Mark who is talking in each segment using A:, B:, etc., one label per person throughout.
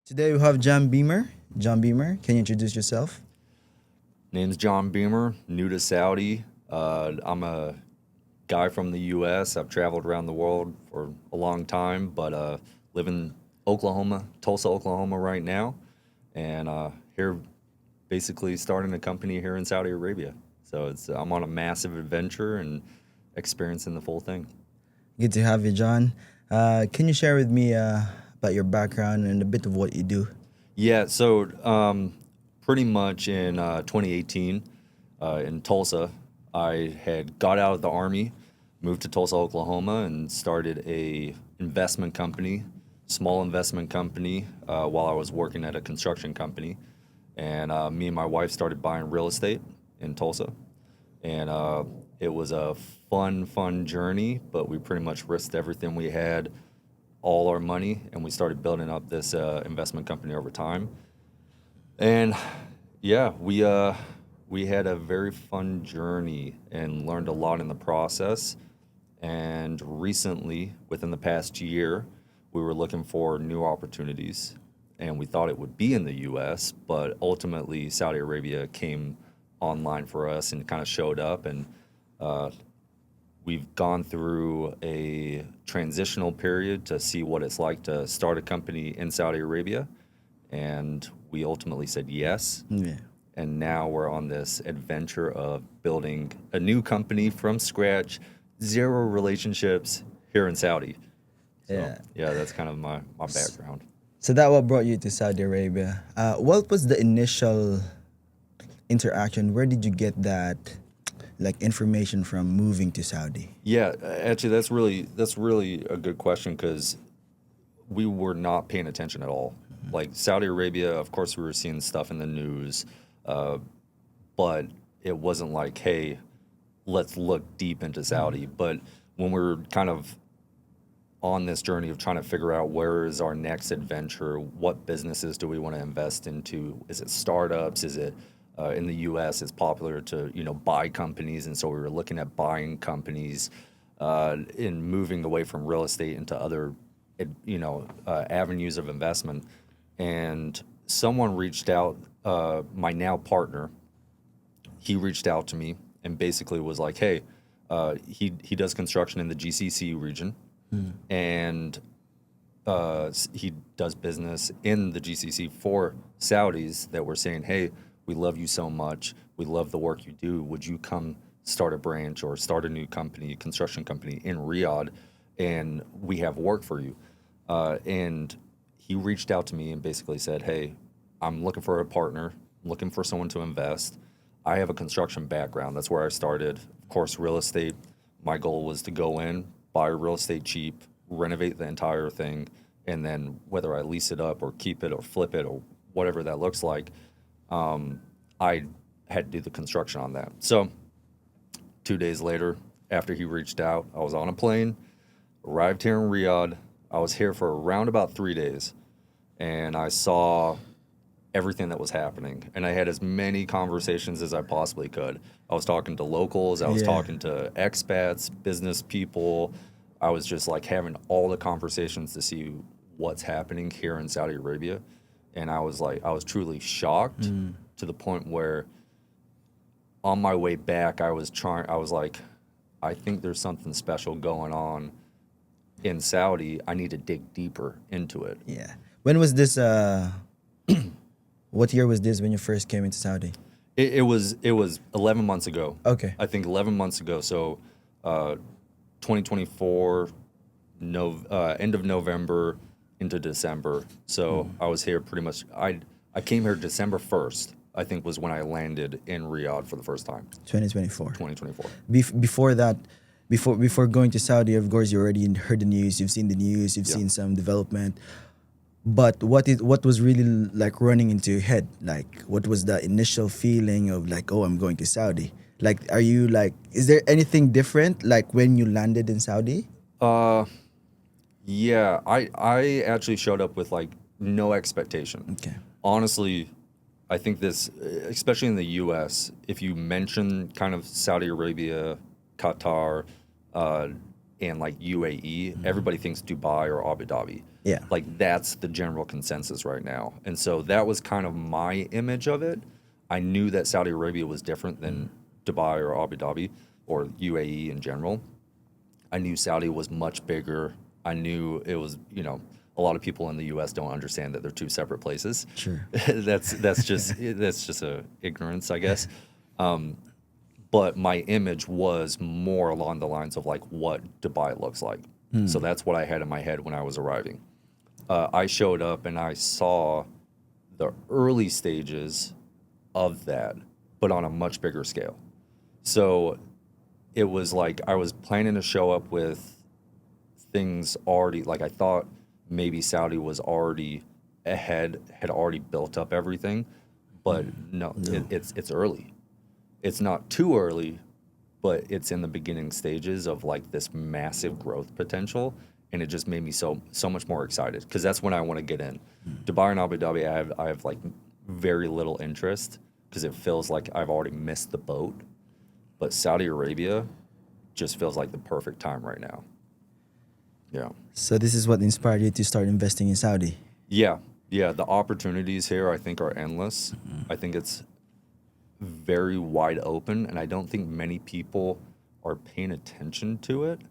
A: Today we have Jon Beemer. Jon Beemer, can you introduce yourself?
B: Name's Jon Beemer, new to Saudi. I'm a guy from the U.S. I've traveled around the world for a long time, but live in Oklahoma, Tulsa, Oklahoma right now, and here basically starting a company here in Saudi Arabia. So I'm on a massive adventure and experiencing the full thing.
A: Good to have you, John. Can you share with me about your background and a bit of what you do?
B: Yeah, so pretty much in 2018 in Tulsa, I had got out of the Army, moved to Tulsa, Oklahoma, and started a investment company, small investment company, while I was working at a construction company. And me and my wife started buying real estate in Tulsa. And it was a fun journey, but we pretty much risked everything we had, all our money, and we started building up this investment company over time. And yeah, we had a very fun journey and learned a lot in the process. And recently, within the past year, we were looking for new opportunities, and we thought it would be in the U.S., but ultimately Saudi Arabia came online for us and kind of showed up, and uh, we've gone through a transitional period to see what it's like to start a company in Saudi Arabia, and we ultimately said yes.
A: Yeah.
B: And now we're on this adventure of building a new company from scratch, zero relationships here in Saudi. So
A: Yeah.
B: yeah, that's kind of my background.
A: So that what brought you to Saudi Arabia. What was the initial interaction? Where did you get that like information from moving to Saudi?
B: Yeah, actually, that's really a good question because we were not paying attention at all. Like Saudi Arabia, of course, we were seeing stuff in the news, uh, but it wasn't like, hey, let's look deep into Saudi. But when we were kind of on this journey of trying to figure out where is our next adventure, what businesses do we want to invest into? Is it startups? Is it in the U.S. It's popular to buy companies, and so we were looking at buying companies, in moving away from real estate into other avenues of investment. And someone reached out, my now partner, he reached out to me and basically was like, hey, he does construction in the GCC region, and he does business in the GCC for Saudis that were saying, hey, we love you so much. We love the work you do. Would you come start a branch or start a new company, construction company in Riyadh, and we have work for you? And he reached out to me and basically said, hey, I'm looking for a partner, looking for someone to invest. I have a construction background. That's where I started. Of course, real estate. My goal was to go in, buy real estate cheap, renovate the entire thing, and then whether I lease it up or keep it or flip it or whatever that looks like, I had to do the construction on that. So 2 days later, after he reached out, I was on a plane, arrived here in Riyadh. I was here for around about 3 days, and I saw everything that was happening. And I had as many conversations as I possibly could. I was talking to locals, I was
A: Yeah.
B: talking to expats, business people. I was just like having all the conversations to see what's happening here in Saudi Arabia. And I was truly shocked to the point where on my way back, I was like, I think there's something special going on in Saudi. I need to dig deeper into it.
A: Yeah. When was this? What year was this when you first came into Saudi?
B: It was 11 months ago.
A: Okay.
B: I think 11 months ago. So, 2024, end of November into December. So I was here pretty much. I came here December 1st. I think was when I landed in Riyadh for the first time.
A: 2024.
B: 2024.
A: Before that, before going to Saudi, of course, you already heard the news. You've seen the news. You've
B: Yeah.
A: seen some development. But what was really like running into your head? Like, what was the initial feeling of like, oh, I'm going to Saudi? Like, are you like, is there anything different like when you landed in Saudi?
B: Uh, yeah. I actually showed up with like no expectation.
A: Okay.
B: Honestly, I think this, especially in the U.S., if you mention kind of Saudi Arabia, Qatar, uh, and like UAE, everybody thinks Dubai or Abu Dhabi.
A: Yeah.
B: Like that's the general consensus right now. And so that was kind of my image of it. I knew that Saudi Arabia was different than Dubai or Abu Dhabi or UAE in general. I knew Saudi was much bigger. I knew it was, a lot of people in the U.S. don't understand that they're two separate places.
A: Sure.
B: that's just a ignorance, I guess. But my image was more along the lines of like what Dubai looks like. So that's what I had in my head when I was arriving. I showed up and I saw the early stages of that, but on a much bigger scale. So it was like I was planning to show up with things already, like I thought maybe Saudi was already ahead, had already built up everything, but no, it's early. It's not too early, but it's in the beginning stages of like this massive growth potential, and it just made me so much more excited because that's when I want to get in. Dubai and Abu Dhabi, I have like very little interest because it feels like I've already missed the boat. But Saudi Arabia just feels like the perfect time right now. Yeah.
A: So this is what inspired you to start investing in Saudi.
B: Yeah. Yeah. The opportunities here, I think, are endless. I think it's very wide open, and I don't think many people are paying attention to it.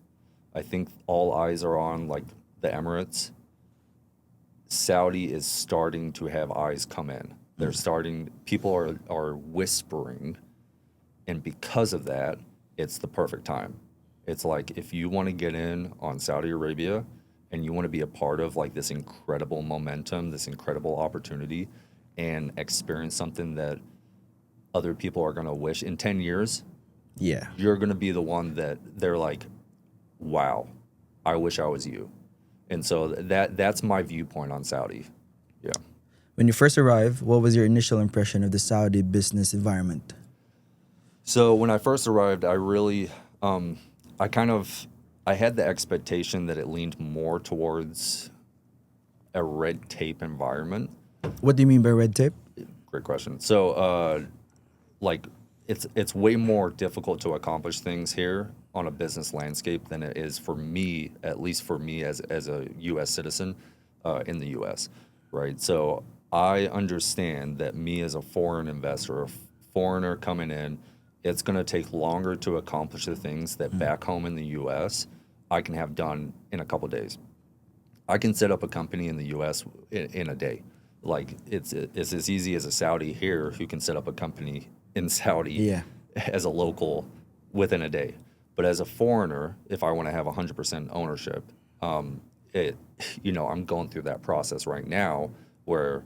B: I think all eyes are on like the Emirates. Saudi is starting to have eyes come in. They're starting, people are whispering, and because of that, it's the perfect time. It's like if you want to get in on Saudi Arabia and you want to be a part of like this incredible momentum, this incredible opportunity, and experience something that other people are going to wish in 10 years,
A: Yeah.
B: you're going to be the one that they're like, wow, I wish I was you. And so that's my viewpoint on Saudi. Yeah.
A: When you first arrived, what was your initial impression of the Saudi business environment?
B: So when I first arrived, I really, I had the expectation that it leaned more towards a red tape environment.
A: What do you mean by red tape?
B: Great question. So, like, it's way more difficult to accomplish things here on a business landscape than it is for me, at least for me as a U.S. citizen in the U.S. Right. So I understand that me as a foreign investor, a foreigner coming in, it's going to take longer to accomplish the things that back home in the U.S. I can have done in a couple of days. I can set up a company in the U.S. in a day. Like it's as easy as a Saudi here who can set up a company in Saudi
A: Yeah.
B: as a local within a day. But as a foreigner, if I want to have 100% ownership, I'm going through that process right now where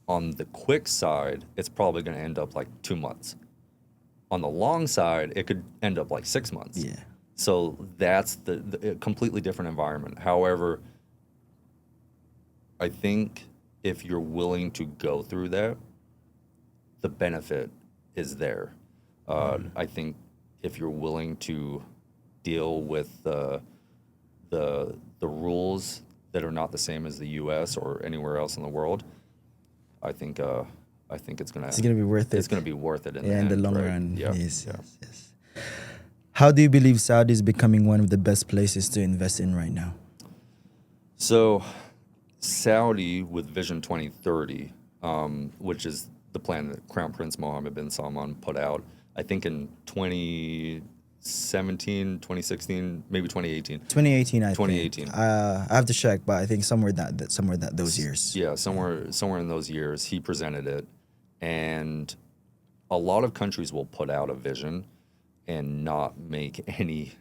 B: on the quick side, it's probably going to end up like 2 months. On the long side, it could end up like 6 months.
A: Yeah.
B: So that's the completely different environment. However, I think if you're willing to go through that, the benefit is there. I think if you're willing to deal with the rules that are not the same as the U.S. or anywhere else in the world, I think it's gonna
A: be worth it.
B: It's gonna be worth it in
A: Yeah, in the
B: end,
A: long
B: right?
A: run.
B: Yeah.
A: Yes,
B: Yeah.
A: yes, yes. How do you believe Saudi is becoming one of the best places to invest in right now?
B: So, Saudi with Vision 2030, which is the plan that Crown Prince Mohammed bin Salman put out, I think in 2017, 2016, maybe 2018.
A: 2018, I
B: 2018.
A: think. I have to check, but I think somewhere that those years.
B: Yeah, somewhere in those years, he presented it, and a lot of countries will put out a vision and not make any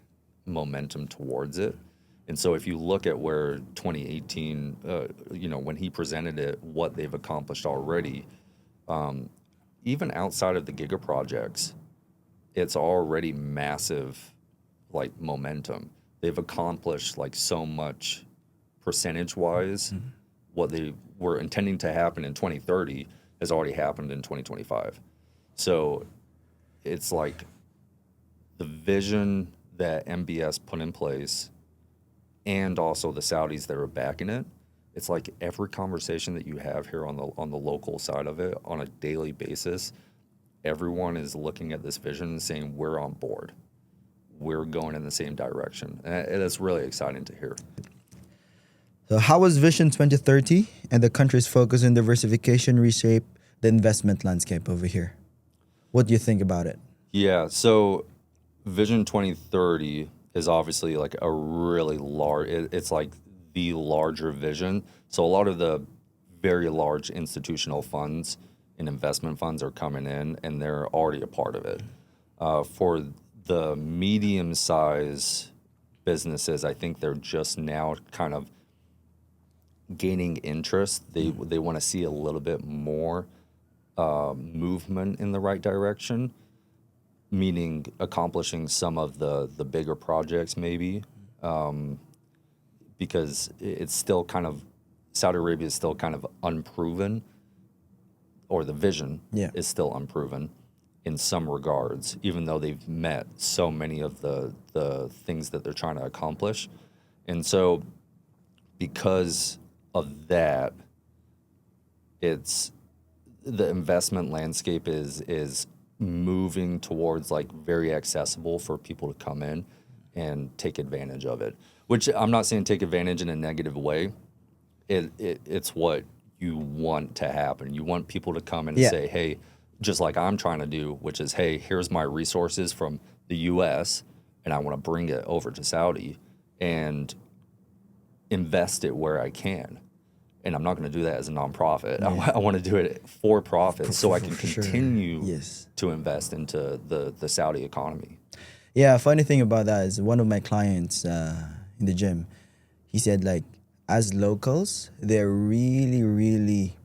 B: momentum towards it. And so if you look at where 2018, when he presented it, what they've accomplished already, even outside of the giga projects, it's already massive, like momentum. They've accomplished like so much percentage-wise. What they were intending to happen in 2030 has already happened in 2025. So it's like the vision that MBS put in place and also the Saudis that are backing it, it's like every conversation that you have here on the local side of it on a daily basis, everyone is looking at this vision and saying, we're on board. we're going in the same direction. And it's really exciting to hear.
A: So how was Vision 2030 and the country's focus on diversification reshape the investment landscape over here? What do you think about it?
B: Yeah, so Vision 2030 is obviously like a really large, it's like the larger vision. So a lot of the very large institutional funds and investment funds are coming in and they're already a part of it. For the medium size businesses, I think they're just now kind of gaining interest. They want to see a little bit more movement in the right direction, meaning accomplishing some of the bigger projects maybe, because it's still kind of, Saudi Arabia is still kind of unproven, or the vision
A: Yeah.
B: is still unproven in some regards, even though they've met so many of the things that they're trying to accomplish. And so because of that, it's the investment landscape is moving towards like very accessible for people to come in and take advantage of it. Which I'm not saying take advantage in a negative way. It's what you want to happen. You want people to come in and
A: Yeah.
B: say, hey, just like I'm trying to do, which is, hey, here's my resources from the US and I want to bring it over to Saudi and invest it where I can. And I'm not going to do that as a nonprofit. I want to do it for profit so I can
A: For sure.
B: continue
A: Yes.
B: to invest into the Saudi economy.
A: Yeah, funny thing about that is one of my clients in the gym, he said like as locals, they're really, really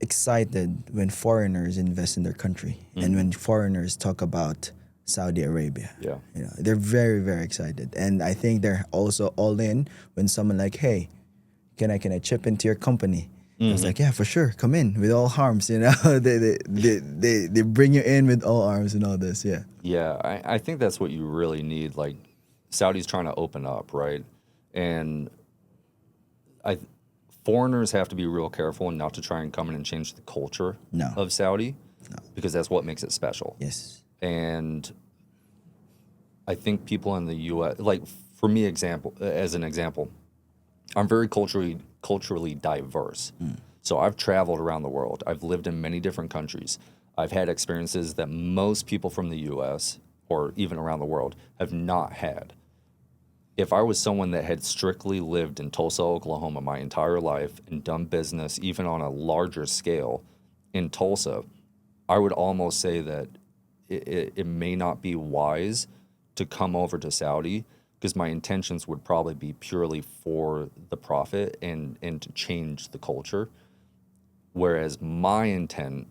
A: excited when foreigners invest in their country and when foreigners talk about Saudi Arabia.
B: Yeah.
A: You know, they're very, very excited. And I think they're also all in when someone like, hey, can I chip into your company? I was like, yeah, for sure. Come in with all arms, you know. they bring you in with all arms and all this, yeah.
B: Yeah, I think that's what you really need. Like, Saudi's trying to open up, right? And I foreigners have to be real careful and not to try and come in and change the culture
A: No.
B: of Saudi, because that's what makes it special.
A: Yes.
B: And I think people in the U.S., like for me, as an example, I'm very culturally diverse. So I've traveled around the world. I've lived in many different countries. I've had experiences that most people from the U.S. or even around the world have not had. If I was someone that had strictly lived in Tulsa, Oklahoma my entire life and done business even on a larger scale in Tulsa, I would almost say that it may not be wise to come over to Saudi, because my intentions would probably be purely for the profit and to change the culture. Whereas my intent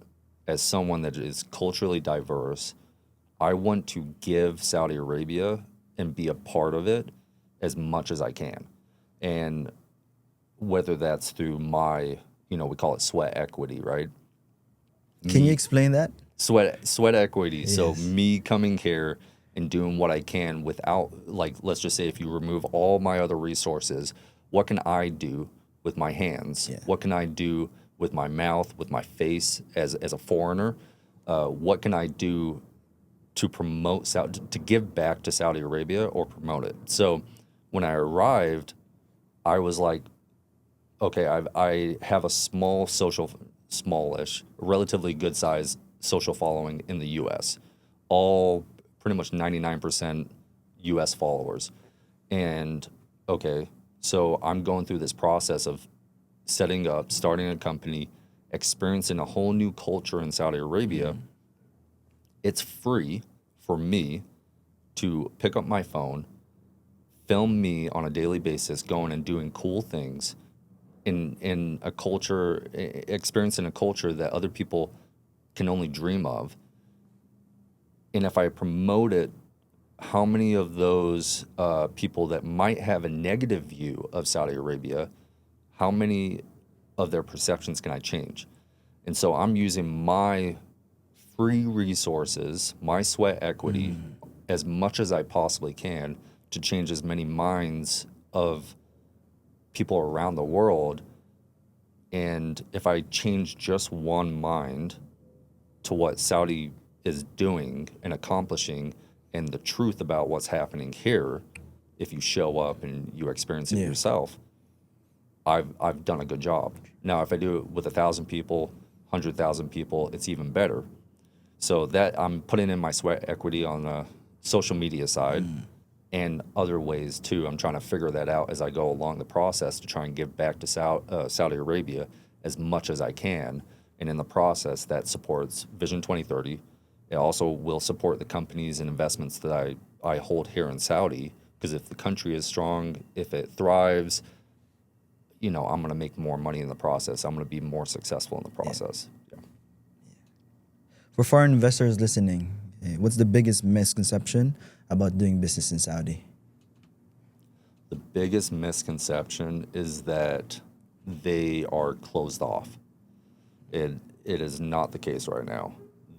B: as someone that is culturally diverse, I want to give Saudi Arabia and be a part of it as much as I can. And whether that's through my, we call it sweat equity, right?
A: Can you explain that?
B: Sweat equity. So
A: Yes.
B: me coming here and doing what I can without, like, let's just say if you remove all my other resources, what can I do with my hands?
A: Yeah.
B: What can I do with my mouth, with my face as a foreigner? What can I do to promote to give back to Saudi Arabia or promote it? So when I arrived, I was like, okay, I have a smallish, relatively good size social following in the U.S. All pretty much 99% U.S. followers. And okay, so I'm going through this process of setting up, starting a company, experiencing a whole new culture in Saudi Arabia. It's free for me to pick up my phone, film me on a daily basis going and doing cool things in a culture, experiencing a culture that other people can only dream of. And if I promote it, how many of those people that might have a negative view of Saudi Arabia, how many of their perceptions can I change? And so I'm using my free resources, my sweat equity, as much as I possibly can to change as many minds of people around the world. And if I change just one mind to what Saudi is doing and accomplishing, and the truth about what's happening here, if you show up and you experience it
A: Yeah.
B: yourself, I've done a good job. Now, if I do it with 1,000 people, 100,000 people, it's even better. So that I'm putting in my sweat equity on the social media side and other ways too. I'm trying to figure that out as I go along the process to try and give back to Saudi Arabia as much as I can. And in the process, that supports Vision 2030. It also will support the companies and investments that I hold here in Saudi. Because if the country is strong, if it thrives, I'm going to make more money in the process. I'm going to be more successful in the process. Yeah.
A: For foreign investors listening, what's the biggest misconception about doing business in Saudi?
B: The biggest misconception is that they are closed off. It is not the case right now.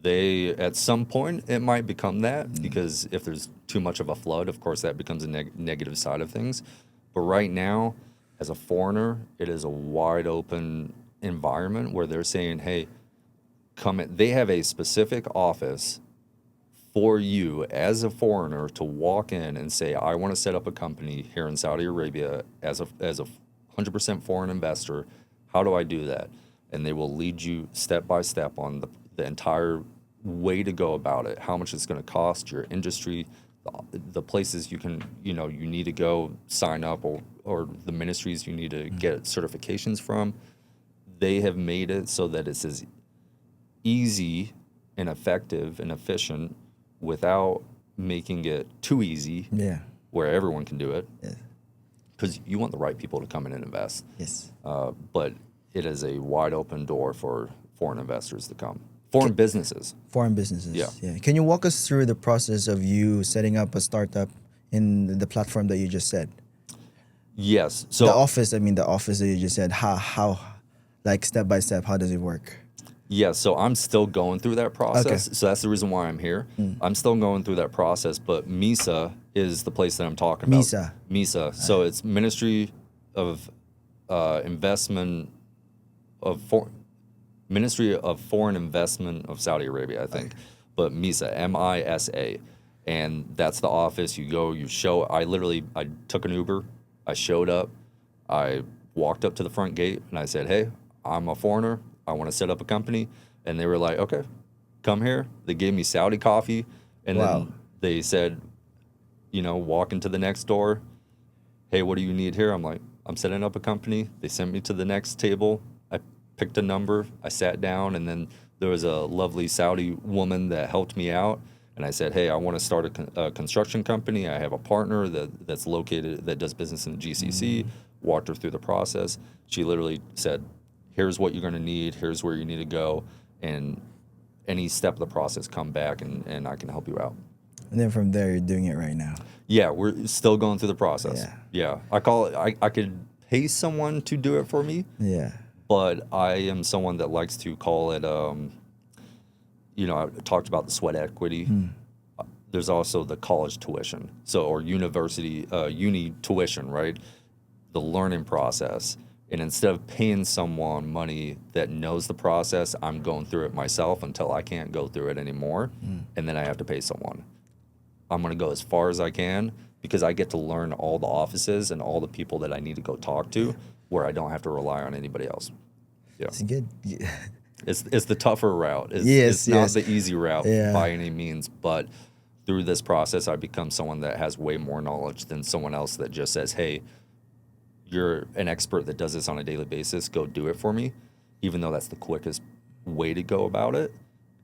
B: At some point, it might become that because if there's too much of a flood, of course, that becomes a negative side of things. But right now, as a foreigner, it is a wide open environment where they're saying, hey, come in. They have a specific office for you as a foreigner to walk in and say, I want to set up a company here in Saudi Arabia as a 100% foreign investor. How do I do that? And they will lead you step by step on the entire way to go about it, how much it's going to cost, your industry, the places you need to go sign up, or the ministries you need to get certifications from. They have made it so that it's as easy and effective and efficient without making it too easy, where everyone can do it. Because you want the right people to come in and invest.
A: Yes.
B: But it is a wide open door for foreign investors to come. Foreign businesses.
A: Foreign businesses.
B: Yeah.
A: Can you walk us through the process of you setting up a startup in the platform that you just said?
B: Yes. So
A: The office that you just said, how like step by step, how does it work?
B: yeah, so I'm still going through that process.
A: Okay.
B: So that's the reason why I'm here. I'm still going through that process, but MISA is the place that I'm talking about.
A: MISA.
B: MISA. So it's Ministry of Investment Ministry of Foreign Investment of Saudi Arabia, I think. But MISA, MISA. And that's the office. You go, I took an Uber. I showed up. I walked up to the front gate and I said, hey, I'm a foreigner. I want to set up a company. And they were like, okay, come here. They gave me Saudi coffee. And then they said, walk into the next door. Hey, what do you need here? I'm like, I'm setting up a company. They sent me to the next table. I picked a number. I sat down, and then there was a lovely Saudi woman that helped me out. And I said, hey, I want to start a construction company. I have a partner that does business in the GCC. Walked her through the process. She literally said, here's what you're going to need. Here's where you need to go. And any step of the process, come back, and I can help you out.
A: And then from there, you're doing it right now.
B: Yeah, we're still going through the process. Yeah. I call it, I could pay someone to do it for me.
A: Yeah.
B: But I am someone that likes to call it, I talked about the sweat equity. There's also the college tuition, or university, uni tuition, right? The learning process. And instead of paying someone money that knows the process, I'm going through it myself until I can't go through it anymore. And then I have to pay someone. I'm going to go as far as I can because I get to learn all the offices and all the people that I need to go talk to where I don't have to rely on anybody else. Yeah.
A: It's good.
B: It's the tougher route.
A: It's
B: not the easy route
A: Yeah.
B: by any means, but through this process, I become someone that has way more knowledge than someone else that just says, hey, you're an expert that does this on a daily basis, go do it for me, even though that's the quickest way to go about it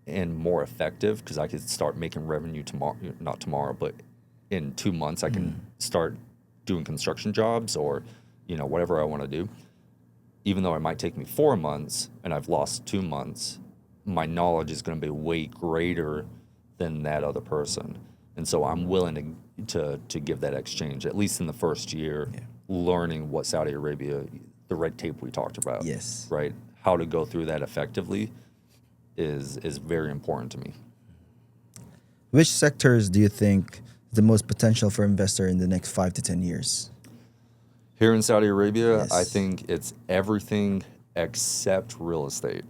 B: and more effective because I could start making revenue not tomorrow, but in 2 months I can start doing construction jobs or, whatever I want to do. Even though it might take me 4 months and I've lost 2 months, my knowledge is going to be way greater than that other person. And so I'm willing to give that exchange, at least in the first year, learning what Saudi Arabia, the red tape we talked about, right? How to go through that effectively is very important to me.
A: Which sectors do you think the most potential for investor in the next 5 to 10 years?
B: Here in Saudi Arabia,
A: Yes.
B: I think it's everything except real estate.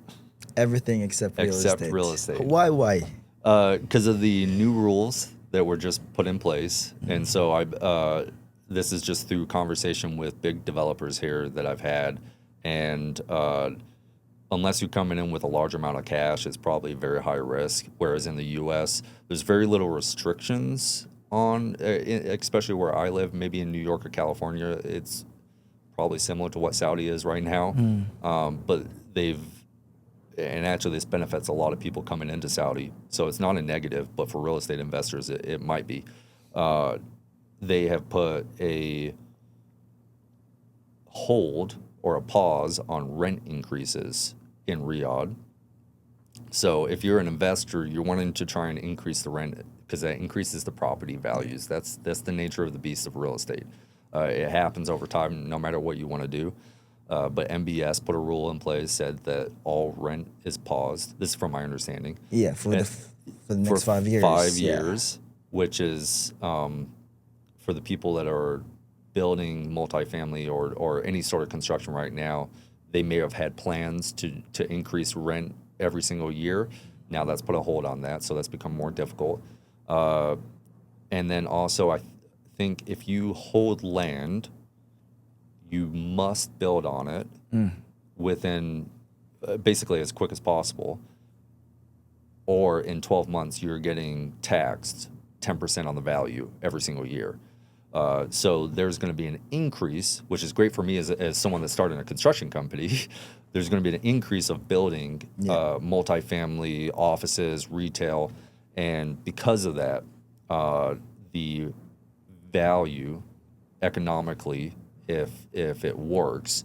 A: Everything except real estate.
B: Real estate.
A: Why?
B: Because of the new rules that were just put in place, and so this is just through conversation with big developers here that I've had, and unless you're coming in with a large amount of cash, it's probably very high risk. Whereas in the U.S., there's very little restrictions on, especially where I live. Maybe in New York or California, it's probably similar to what Saudi is right now. But and actually this benefits a lot of people coming into Saudi. So it's not a negative, but for real estate investors, it might be. They have put a hold or a pause on rent increases in Riyadh. So if you're an investor, you're wanting to try and increase the rent because that increases the property values. That's the nature of the beast of real estate. It happens over time, no matter what you want to do. But MBS put a rule in place, said that all rent is paused. This is from my understanding.
A: Yeah, for the next 5 years.
B: 5 years, which is for the people that are building multifamily or any sort of construction right now. They may have had plans to increase rent every single year. Now that's put a hold on that, so that's become more difficult. And then also, I think if you hold land, you must build on it within basically as quick as possible. Or in 12 months, you're getting taxed 10% on the value every single year. So there's going to be an increase, which is great for me as someone that's starting a construction company. There's going to be an increase of building multifamily, offices, retail. And because of that, the value economically, if it works,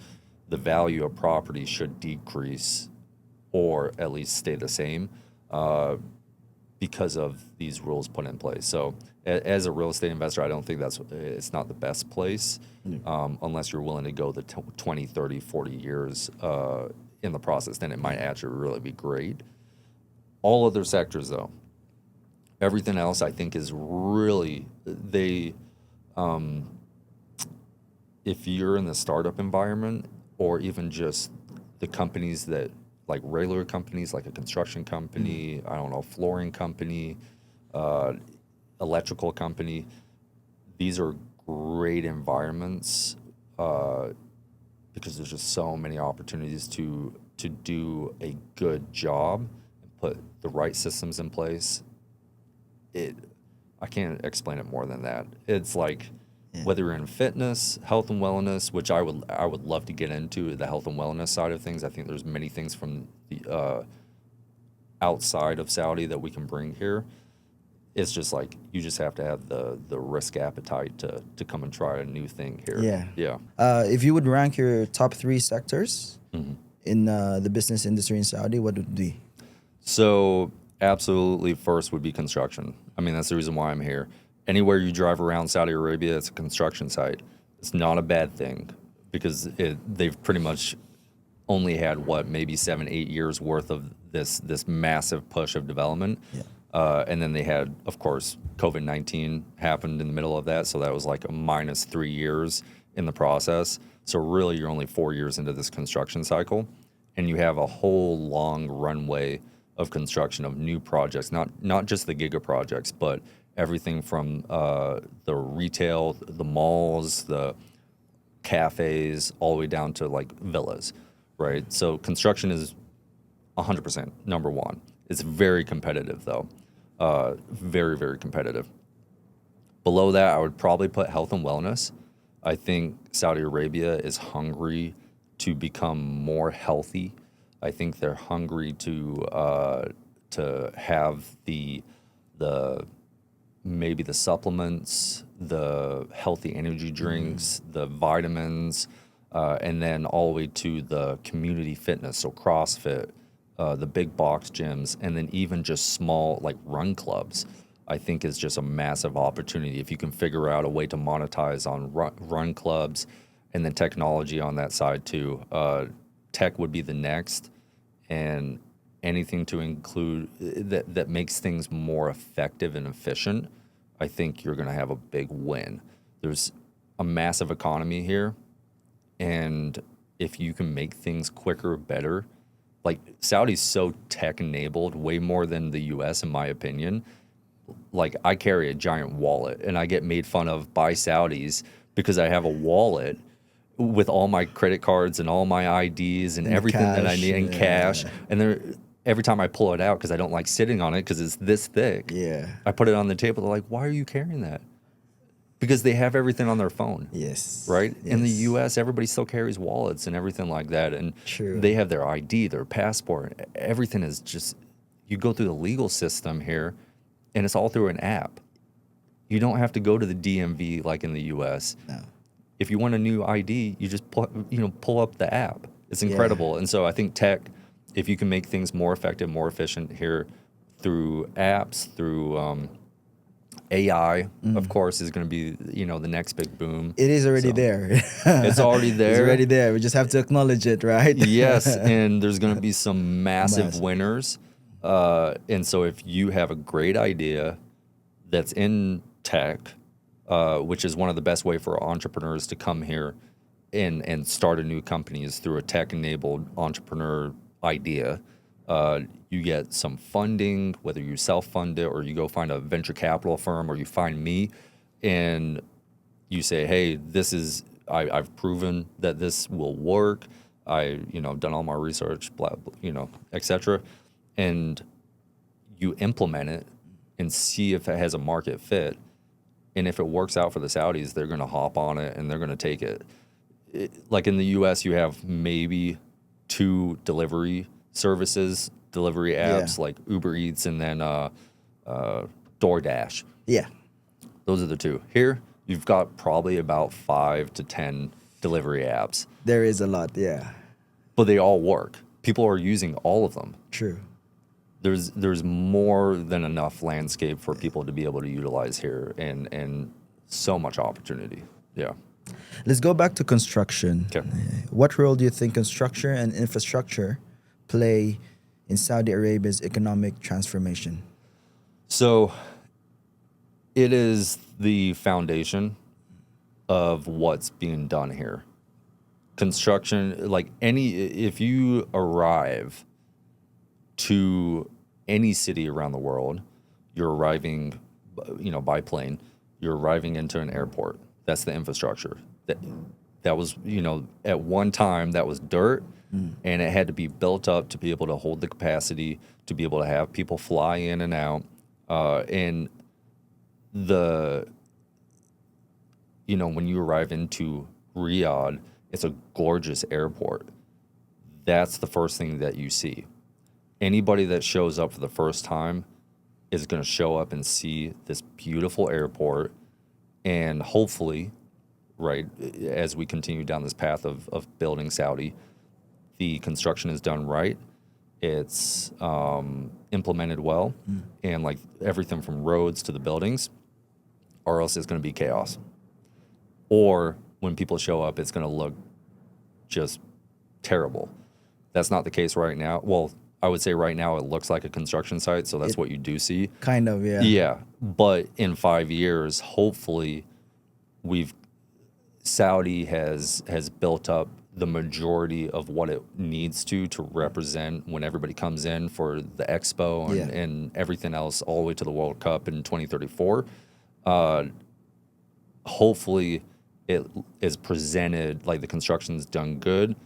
B: the value of property should decrease or at least stay the same because of these rules put in place. So as a real estate investor, I don't think it's not the best place unless you're willing to go the 20, 30, 40 years in the process. Then it might actually really be great. All other sectors, though, everything else I think is really, if you're in the startup environment or even just the companies that, like regular companies, like a construction company, I don't know, flooring company, electrical company, these are great environments because there's just so many opportunities to do a good job and put the right systems in place. I can't explain it more than that. It's like whether you're in fitness, health and wellness, which I would love to get into the health and wellness side of things. I think there's many things from the outside of Saudi that we can bring here. It's just like you just have to have the risk appetite to come and try a new thing here. Yeah.
A: If you would rank your top 3 sectors in the business industry in Saudi, what would it be?
B: So absolutely first would be construction. I mean, that's the reason why I'm here. Anywhere you drive around Saudi Arabia, it's a construction site. It's not a bad thing because they've pretty much only had maybe 7-8 years worth of this massive push of development. And then they had, of course, COVID-19 happened in the middle of that. So that was like a minus 3 years in the process. So really you're only 4 years into this construction cycle and you have a whole long runway of construction of new projects, not just the giga projects, but everything from the retail, the malls, the cafes, all the way down to like villas, right? So construction is 100% number one. It's very competitive though, very, very competitive. Below that, I would probably put health and wellness. I think Saudi Arabia is hungry to become more healthy. I think they're hungry to have the maybe the supplements, the healthy energy drinks, the vitamins, and then all the way to the community fitness, so CrossFit, the big box gyms, and then even just small like run clubs. I think is just a massive opportunity if you can figure out a way to monetize on run clubs, and then technology on that side too. Tech would be the next, and anything to include that makes things more effective and efficient, I think you're going to have a big win. There's a massive economy here, and if you can make things quicker, better, like Saudi's so tech enabled, way more than the U.S. in my opinion. like I carry a giant wallet, and I get made fun of by Saudis because I have a wallet with all my credit cards and all my IDs and
A: And the
B: everything that I
A: cash,
B: need, and cash.
A: yeah.
B: And every time I pull it out, because I don't like sitting on it because it's this thick,
A: Yeah.
B: I put it on the table. They're like, "Why are you carrying that?" Because they have everything on their phone.
A: Yes.
B: Right? In the
A: Yes.
B: US, everybody still carries wallets and everything like that. And
A: True.
B: they have their ID, their passport. Everything is just, you go through the legal system here, and it's all through an app. You don't have to go to the DMV like in the US.
A: No.
B: If you want a new ID, you just pull up the app. It's
A: Yeah.
B: incredible. And so I think tech, if you can make things more effective, more efficient here through apps, through AI, of course, is going to be, the next big boom.
A: It is already
B: So,
A: there.
B: It's already
A: It's
B: there.
A: already there. We just have to acknowledge it, right?
B: Yes, and there's going to be some massive
A: Massive.
B: winners. And so if you have a great idea that's in tech, which is one of the best way for entrepreneurs to come here and start a new company is through a tech-enabled entrepreneur idea. You get some funding, whether you self-fund it or you go find a venture capital firm or you find me, and you say, "Hey, I've proven that this will work. I've done all my research, blah, blah, etc." And you implement it and see if it has a market fit. And if it works out for the Saudis, they're going to hop on it and they're going to take it. Like in the U.S., you have maybe 2 delivery services, delivery apps like Uber Eats and then DoorDash.
A: Yeah.
B: Those are the 2. Here, you've got probably about 5 to 10 delivery apps,
A: There is a lot. Yeah.
B: but they all work. People are using all of them.
A: True.
B: There's more than enough landscape for people to be able to utilize here, and so much opportunity. Yeah.
A: Let's go back to construction.
B: Okay.
A: What role do you think construction and infrastructure play in Saudi Arabia's economic transformation?
B: So it is the foundation of what's being done here. Construction, if you arrive to any city around the world, you're arriving, by plane, you're arriving into an airport. That's the infrastructure. That was, at one time that was dirt, and it had to be built up to be able to hold the capacity, to be able to have people fly in and out. And when you arrive into Riyadh, it's a gorgeous airport. That's the first thing that you see. Anybody that shows up for the first time is going to show up and see this beautiful airport, and hopefully, right, as we continue down this path of building Saudi, the construction is done right. It's implemented well, and like everything from roads to the buildings, or else it's going to be chaos. Or when people show up, it's going to look just terrible. That's not the case right now. Well, I would say right now it looks like a construction site, so that's what you do see.
A: Kind of, yeah.
B: Yeah, but in 5 years, hopefully, Saudi has built up the majority of what it needs to represent when everybody comes in for the Expo and everything else, all the way to the World Cup in 2034. Hopefully, it is presented like the construction's done good.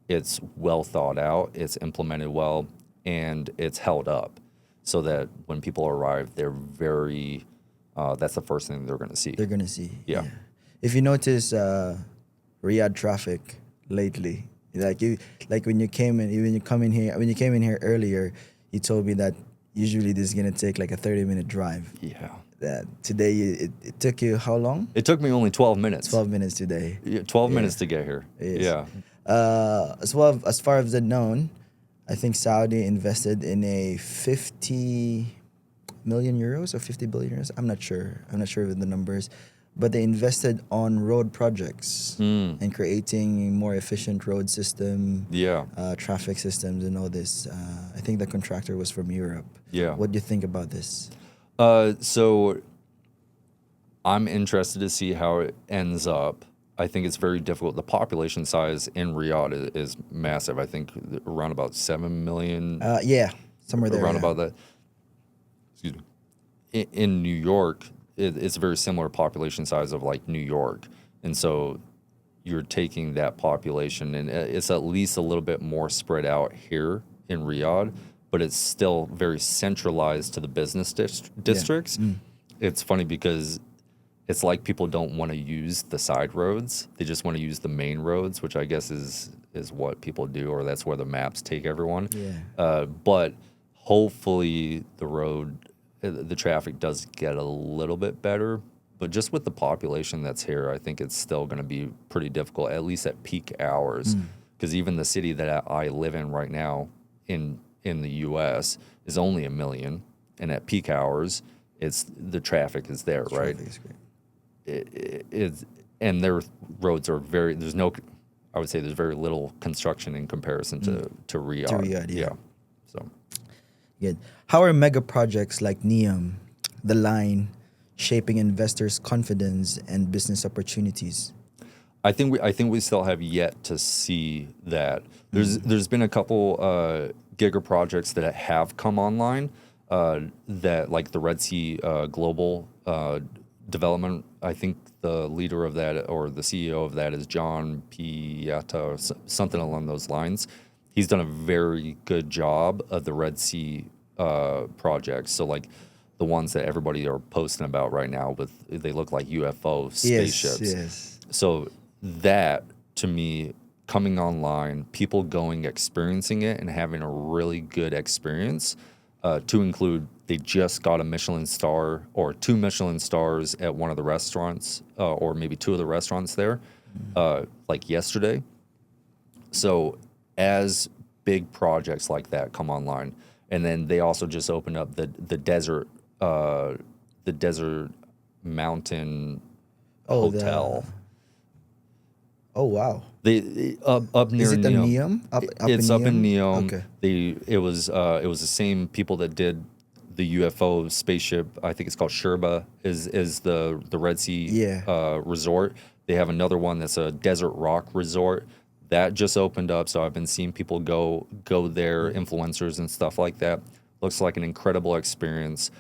B: It's well thought out, it's implemented well, and it's held up so that when people arrive, they're very, that's the first thing they're going to see.
A: They're going to see.
B: Yeah.
A: If you notice Riyadh traffic lately, when you came in here earlier, you told me that usually this is going to take like a 30-minute drive.
B: Yeah.
A: Today, it took you how long?
B: It took me only 12 minutes.
A: 12 minutes today.
B: Yeah, 12 minutes to get here.
A: Yes.
B: Yeah.
A: As far as known, I think Saudi invested in a 50 million euros or 50 billion euros. I'm not sure of the numbers, but they invested on road projects and creating a more efficient road system, traffic systems, and all this. I think the contractor was from Europe.
B: Yeah.
A: What do you think about this?
B: So I'm interested to see how it ends up. I think it's very difficult. The population size in Riyadh is massive. I think around about 7 million.
A: Yeah, somewhere there.
B: Around
A: yeah.
B: about that. Excuse me. in New York, it's a very similar population size of like New York, and so you're taking that population, and it's at least a little bit more spread out here in Riyadh, but it's still very centralized to the business districts. It's funny because it's like people don't want to use the side roads; they just want to use the main roads, which I guess is what people do, or that's where the maps take everyone. But hopefully the traffic does get a little bit better. But just with the population that's here, I think it's still going to be pretty difficult, at least at peak hours. Because even the city that I live in right now in the U.S. is only 1 million, and at peak hours, the traffic is there, right?
A: Traffic is great.
B: And their roads are I would say there's very little construction in comparison to Riyadh.
A: To Riyadh, yeah.
B: So
A: Good. How are mega projects like NEOM, The Line, shaping investors' confidence and business opportunities?
B: I think we still have yet to see that. There's been a couple giga projects that have come online that like the Red Sea Global Development. I think the leader of that or the CEO of that is Jon Beemer or something along those lines. He's done a very good job of the Red Sea projects. So like the ones that everybody are posting about right now, they look like UFO spaceships.
A: Yes.
B: So that to me, coming online, people going experiencing it and having a really good experience. To include, they just got a Michelin star or 2 Michelin stars at one of the restaurants, or maybe 2 of the restaurants there, like yesterday. So as big projects like that come online, and then they also just opened up the desert mountain hotel.
A: Oh wow!
B: They up near
A: Is it a
B: Neom.
A: NEOM?
B: It's up in Neom.
A: Okay.
B: It was the same people that did the UFO spaceship. I think it's called Sherba. Is the Red Sea resort. They have another one that's a desert rock resort that just opened up. So I've been seeing people go there, influencers and stuff like that. Looks like an incredible experience.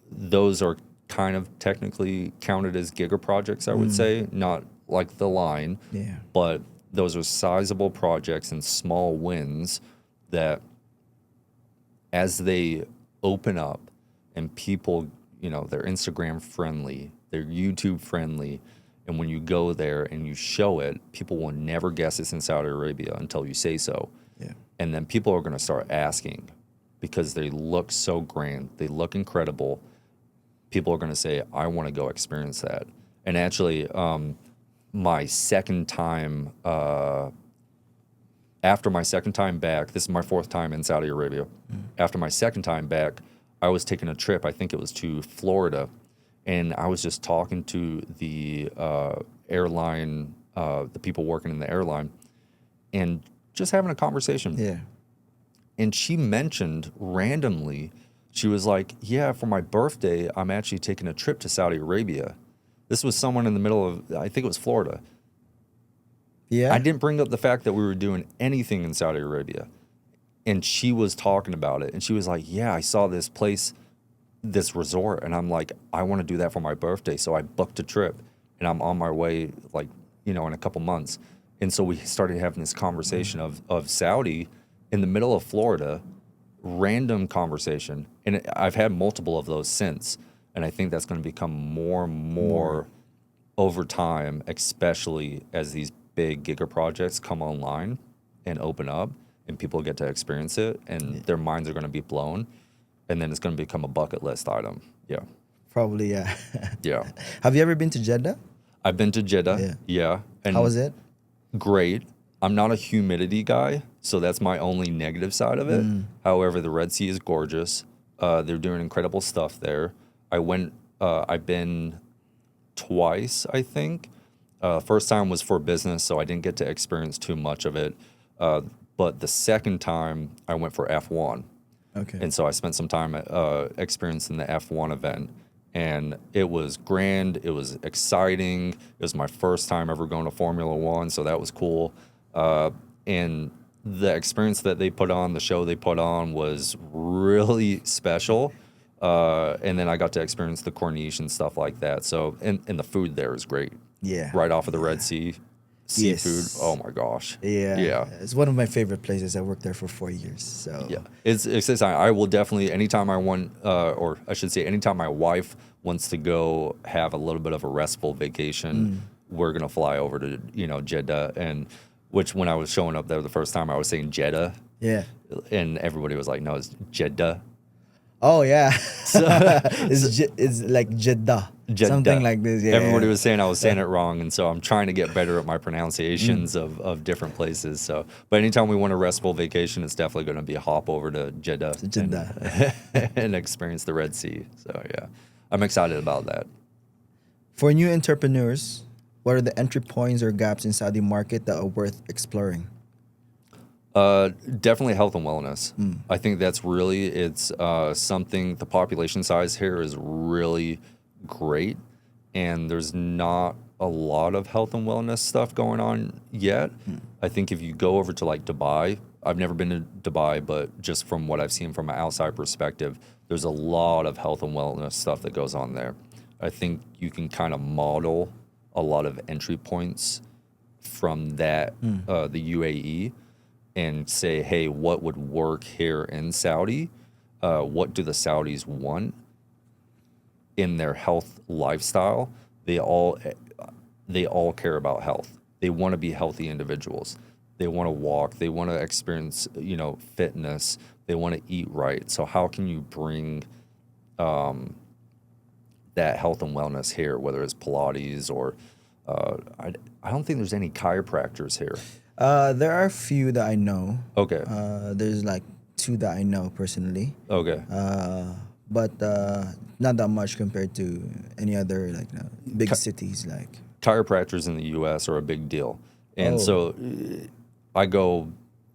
B: Those are kind of technically counted as giga projects, I would say, not like The Line, but those are sizable projects and small wins that as they open up and people, they're Instagram friendly, they're YouTube friendly, and when you go there and you show it, people will never guess it's in Saudi Arabia until you say so. And then people are going to start asking because they look so grand, they look incredible. People are going to say, I want to go experience that. And actually, my second time, after my second time back, this is my 4th time in Saudi Arabia. After my second time back, I was taking a trip, I think it was to Florida, and I was just talking to the airline, the people working in the airline, and just having a conversation. And she mentioned randomly, she was like, yeah, for my birthday, I'm actually taking a trip to Saudi Arabia. This was someone in the middle of, I think it was Florida. I didn't bring up the fact that we were doing anything in Saudi Arabia. And she was talking about it. And she was like, yeah, I saw this place, this resort. And I'm like, I want to do that for my birthday. So I booked a trip. And I'm on my way, like, in a couple months. And so we started having this conversation of Saudi in the middle of Florida, random conversation. And I've had multiple of those since. And I think that's going to become more and more over time, especially as these big giga projects come online and open up and people get to experience it and their minds are going to be blown. And then it's going to become a bucket list item. Yeah.
A: Probably, yeah.
B: Yeah.
A: Have you ever been to Jeddah?
B: I've been to Jeddah. Yeah. And
A: how was it?
B: Great. I'm not a humidity guy, so that's my only negative side of it. However, the Red Sea is gorgeous. They're doing incredible stuff there. I've been twice, I think. First time was for business, so I didn't get to experience too much of it. But the second time, I went for F1.
A: Okay.
B: And so I spent some time experiencing the F1 event. And it was grand. It was exciting. It was my first time ever going to Formula One, so that was cool. And the experience that they put on, the show they put on was really special. And then I got to experience the Corniche and stuff like that. So, and the food there is great.
A: Yeah.
B: Right off of the Red Sea. Seafood.
A: Yes.
B: Oh my gosh.
A: Yeah.
B: Yeah.
A: It's one of my favorite places. I worked there for 4 years. So
B: Yeah. It's I will definitely, anytime I want, or I should say, anytime my wife wants to go have a little bit of a restful vacation, we're going to fly over to, Jeddah. And which when I was showing up there the first time, I was saying Jeddah.
A: yeah.
B: And everybody was like, no, it's Jeddah.
A: Oh yeah. It's like Jeddah.
B: Jeddah.
A: Something like this. Yeah.
B: Everybody was saying I was saying it wrong, and so I'm trying to get better at my pronunciations of different places. So, but anytime we want a restful vacation, it's definitely going to be a hop over to Jeddah, and experience the Red Sea. So yeah, I'm excited about that.
A: For new entrepreneurs, what are the entry points or gaps in Saudi market that are worth exploring?
B: Definitely health and wellness. I think that's really, it's something, the population size here is really great, and there's not a lot of health and wellness stuff going on yet. I think if you go over to like Dubai, I've never been to Dubai, but just from what I've seen from an outside perspective, there's a lot of health and wellness stuff that goes on there. I think you can kind of model a lot of entry points from that, the UAE, and say, hey, what would work here in Saudi? What do the Saudis want in their health lifestyle? They all care about health. They want to be healthy individuals. They want to walk. They want to experience, fitness. They want to eat right. So how can you bring that health and wellness here, whether it's Pilates or I don't think there's any chiropractors here.
A: There are a few that I know.
B: Okay.
A: There's like 2 that I know personally.
B: Okay.
A: But not that much compared to any other like big cities like.
B: Chiropractors in the U.S. are a big deal, and
A: Oh.
B: so I go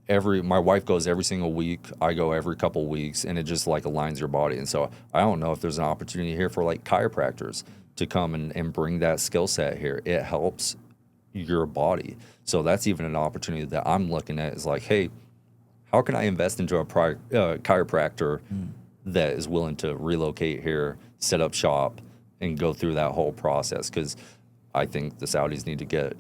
B: my wife goes every single week. I go every couple weeks, and it just like aligns your body. And so I don't know if there's an opportunity here for like chiropractors to come and bring that skill set here. It helps your body. So that's even an opportunity that I'm looking at, is like, hey, how can I invest into a chiropractor that is willing to relocate here, set up shop, and go through that whole process? Because I think the Saudis need to get,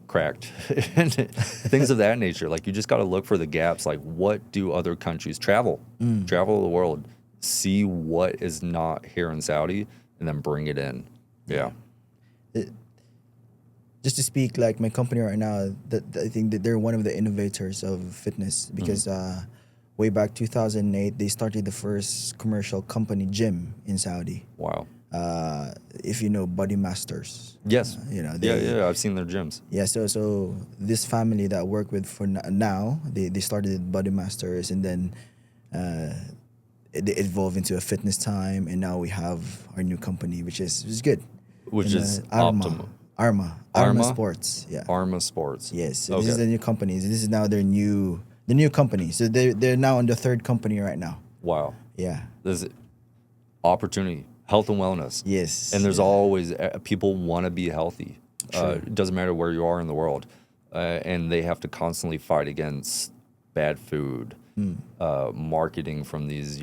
B: cracked and things of that nature. Like, you just got to look for the gaps. Like, what do other countries travel the world, see what is not here in Saudi, and then bring it in. Yeah.
A: Just to speak, like my company right now, that I think that they're one of the innovators of fitness because way back 2008 they started the first commercial company gym in Saudi.
B: Wow.
A: If you know Body Masters.
B: Yes.
A: They,
B: I've seen their gyms.
A: Yeah, so this family that I work with for now, they started Body Masters, and then it evolved into a fitness time, and now we have our new company, which is good.
B: Which
A: And,
B: is
A: Arma.
B: optimal.
A: Arma Sports. Yeah.
B: Arma Sports.
A: Yes. So
B: Okay.
A: this is the new company. This is now the new company. So they're now on the 3rd company right now.
B: Wow.
A: Yeah.
B: There's opportunity, health and wellness.
A: Yes.
B: And there's always people want to be healthy.
A: True.
B: It doesn't matter where you are in the world, and they have to constantly fight against bad food, marketing from these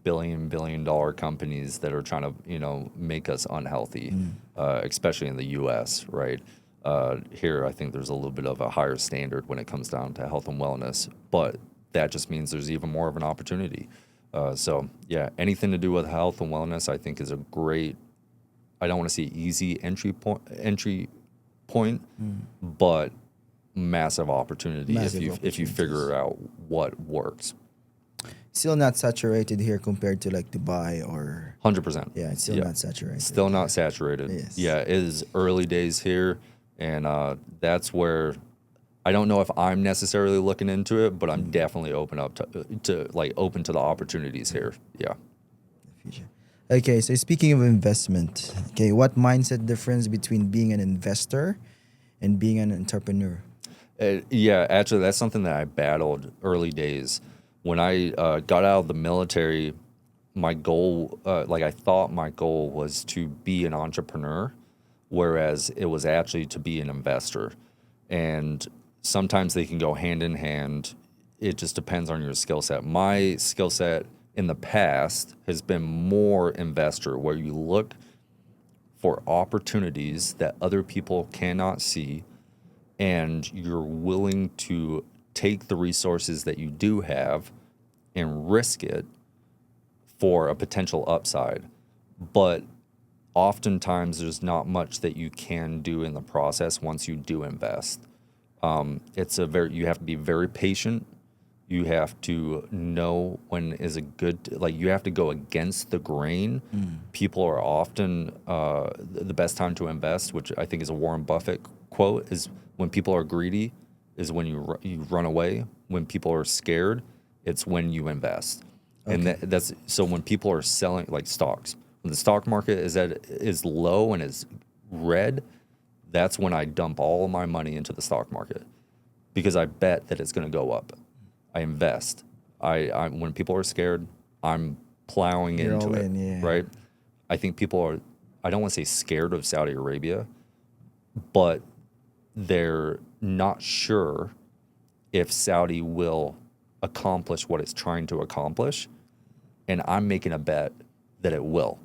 B: billion dollar companies that are trying to make us unhealthy, especially in the U.S. Right. Here, I think there's a little bit of a higher standard when it comes down to health and wellness, but that just means there's even more of an opportunity. So yeah, anything to do with health and wellness, I think, is a great, I don't want to say easy entry point, but massive opportunity if you figure out what works.
A: Still not saturated here compared to like Dubai or
B: 100%.
A: yeah, it's still not saturated.
B: Still not saturated.
A: Yes.
B: Yeah, it is early days here, and that's where I don't know if I'm necessarily looking into it, but I'm definitely open to the opportunities here. Yeah.
A: Okay, so speaking of investment, okay, what mindset difference between being an investor and being an entrepreneur?
B: Yeah, actually, that's something that I battled early days. When I got out of the military, my goal, I thought my goal was to be an entrepreneur, whereas it was actually to be an investor. And sometimes they can go hand in hand. It just depends on your skill set. My skill set in the past has been more investor, where you look for opportunities that other people cannot see, and you're willing to take the resources that you do have and risk it for a potential upside. But oftentimes there's not much that you can do in the process once you do invest. You have to be very patient. You have to know when is a good, like, you have to go against the grain. People are often, the best time to invest, which I think is a Warren Buffett quote, is when people are greedy, is when you run away. When people are scared, it's when you invest. And that's so when people are selling, like stocks, when the stock market is low and is red, that's when I dump all of my money into the stock market, because I bet that it's going to go up. I invest. I when people are scared, I'm plowing
A: You're
B: into
A: all
B: it.
A: in, yeah.
B: Right? I think people are, I don't want to say scared of Saudi Arabia, but they're not sure if Saudi will accomplish what it's trying to accomplish. And I'm making a bet that it will.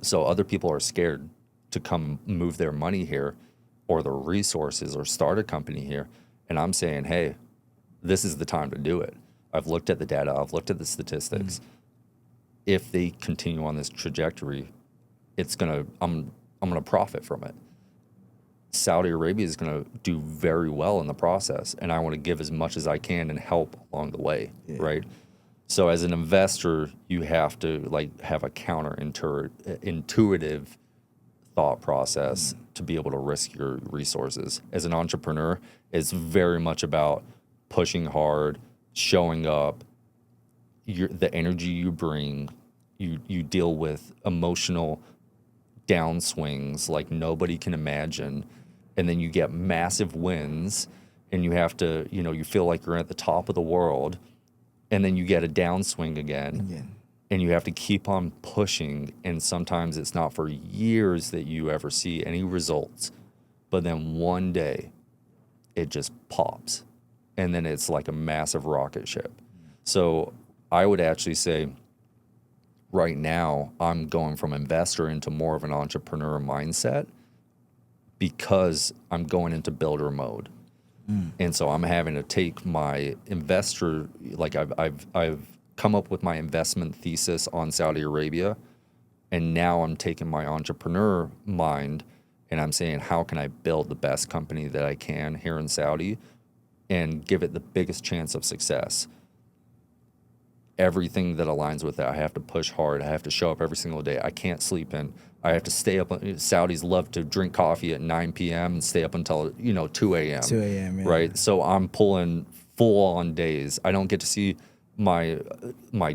B: So other people are scared to come move their money here or their resources or start a company here. And I'm saying, hey, this is the time to do it. I've looked at the data. I've looked at the statistics. If they continue on this trajectory, I'm gonna profit from it. Saudi Arabia is gonna do very well in the process, and I want to give as much as I can and help along the way, right? So as an investor, you have to like have a intuitive thought process to be able to risk your resources. As an entrepreneur, it's very much about pushing hard, showing up, the energy you bring. You deal with emotional downswings like nobody can imagine, and then you get massive wins, and you have to, you feel like you're at the top of the world, and then you get a downswing again. And you have to keep on pushing, and sometimes it's not for years that you ever see any results, but then one day it just pops, and then it's like a massive rocket ship. So I would actually say right now I'm going from investor into more of an entrepreneur mindset, because I'm going into builder mode. And so I'm having to take my investor, like I've come up with my investment thesis on Saudi Arabia, and now I'm taking my entrepreneur mind and I'm saying, how can I build the best company that I can here in Saudi and give it the biggest chance of success? Everything that aligns with that, I have to push hard. I have to show up every single day. I can't sleep in. I have to stay up. Saudis love to drink coffee at 9 p.m. and stay up until 2 a.m.
A: 2 a.m. Yeah.
B: Right. So I'm pulling full on days. I don't get to see my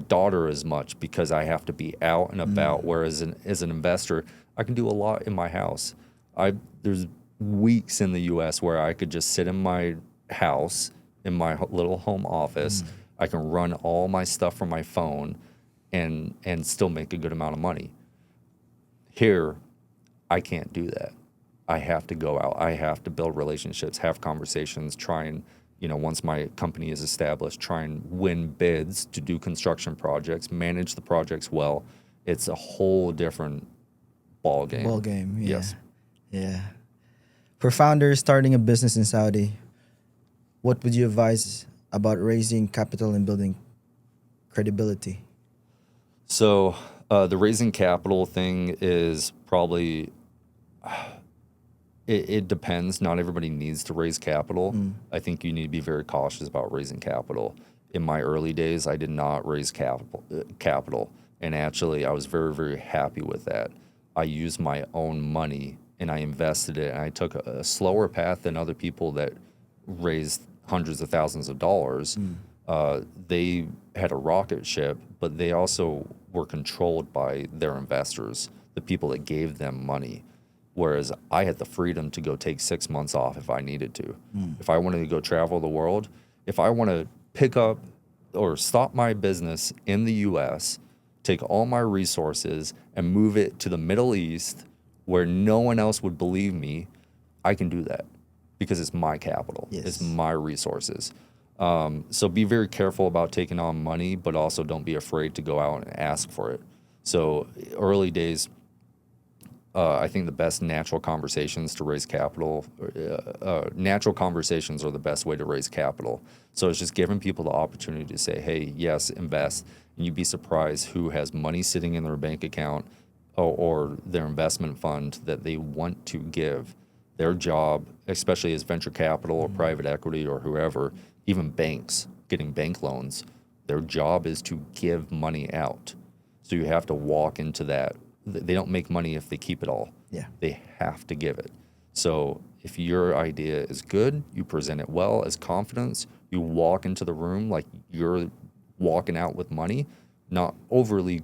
B: daughter as much because I have to be out and about. Whereas as an investor, I can do a lot in my house. There's weeks in the U.S. where I could just sit in my house in my little home office. I can run all my stuff from my phone and still make a good amount of money. Here, I can't do that. I have to go out. I have to build relationships, have conversations, try and, once my company is established, try and win bids to do construction projects, manage the projects well. It's a whole different ball game.
A: Yeah.
B: Yes.
A: Yeah. For founders starting a business in Saudi, what would you advise about raising capital and building credibility?
B: So the raising capital thing is probably, it depends. Not everybody needs to raise capital. I think you need to be very cautious about raising capital. In my early days, I did not raise capital. And actually, I was very, very happy with that. I used my own money and I invested it. And I took a slower path than other people that raised hundreds of thousands of dollars. They had a rocket ship, but they also were controlled by their investors, the people that gave them money. Whereas I had the freedom to go take 6 months off if I needed to. If I wanted to go travel the world, if I want to pick up or stop my business in the US, take all my resources and move it to the Middle East where no one else would believe me, I can do that because it's my capital.
A: Yes.
B: It's my resources. So be very careful about taking on money, but also don't be afraid to go out and ask for it. So early days, I think the best natural conversations to raise capital, natural conversations are the best way to raise capital. So it's just giving people the opportunity to say, hey, yes, invest. And you'd be surprised who has money sitting in their bank account or their investment fund that they want to give. Their job, especially as venture capital or private equity or whoever, even banks getting bank loans, their job is to give money out. So you have to walk into that. They don't make money if they keep it all.
A: Yeah.
B: They have to give it. So if your idea is good, you present it well as confidence, you walk into the room like you're walking out with money, not overly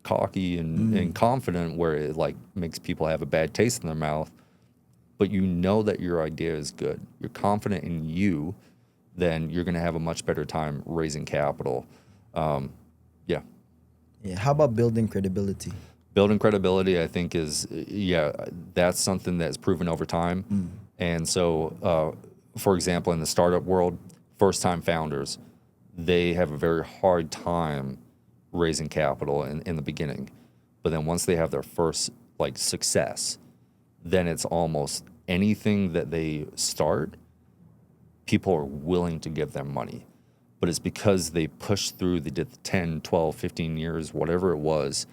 B: cocky and confident where it like makes people have a bad taste in their mouth, but you know that your idea is good. You're confident in you, then you're going to have a much better time raising capital. Yeah.
A: Yeah. How about building credibility?
B: Building credibility, I think, is, that's something that's proven over time. And so, for example, in the startup world, first-time founders, they have a very hard time raising capital in the beginning. But then once they have their first, like, success, then it's almost anything that they start, people are willing to give them money. But it's because they pushed through, they did 10, 12, 15 years, whatever it was,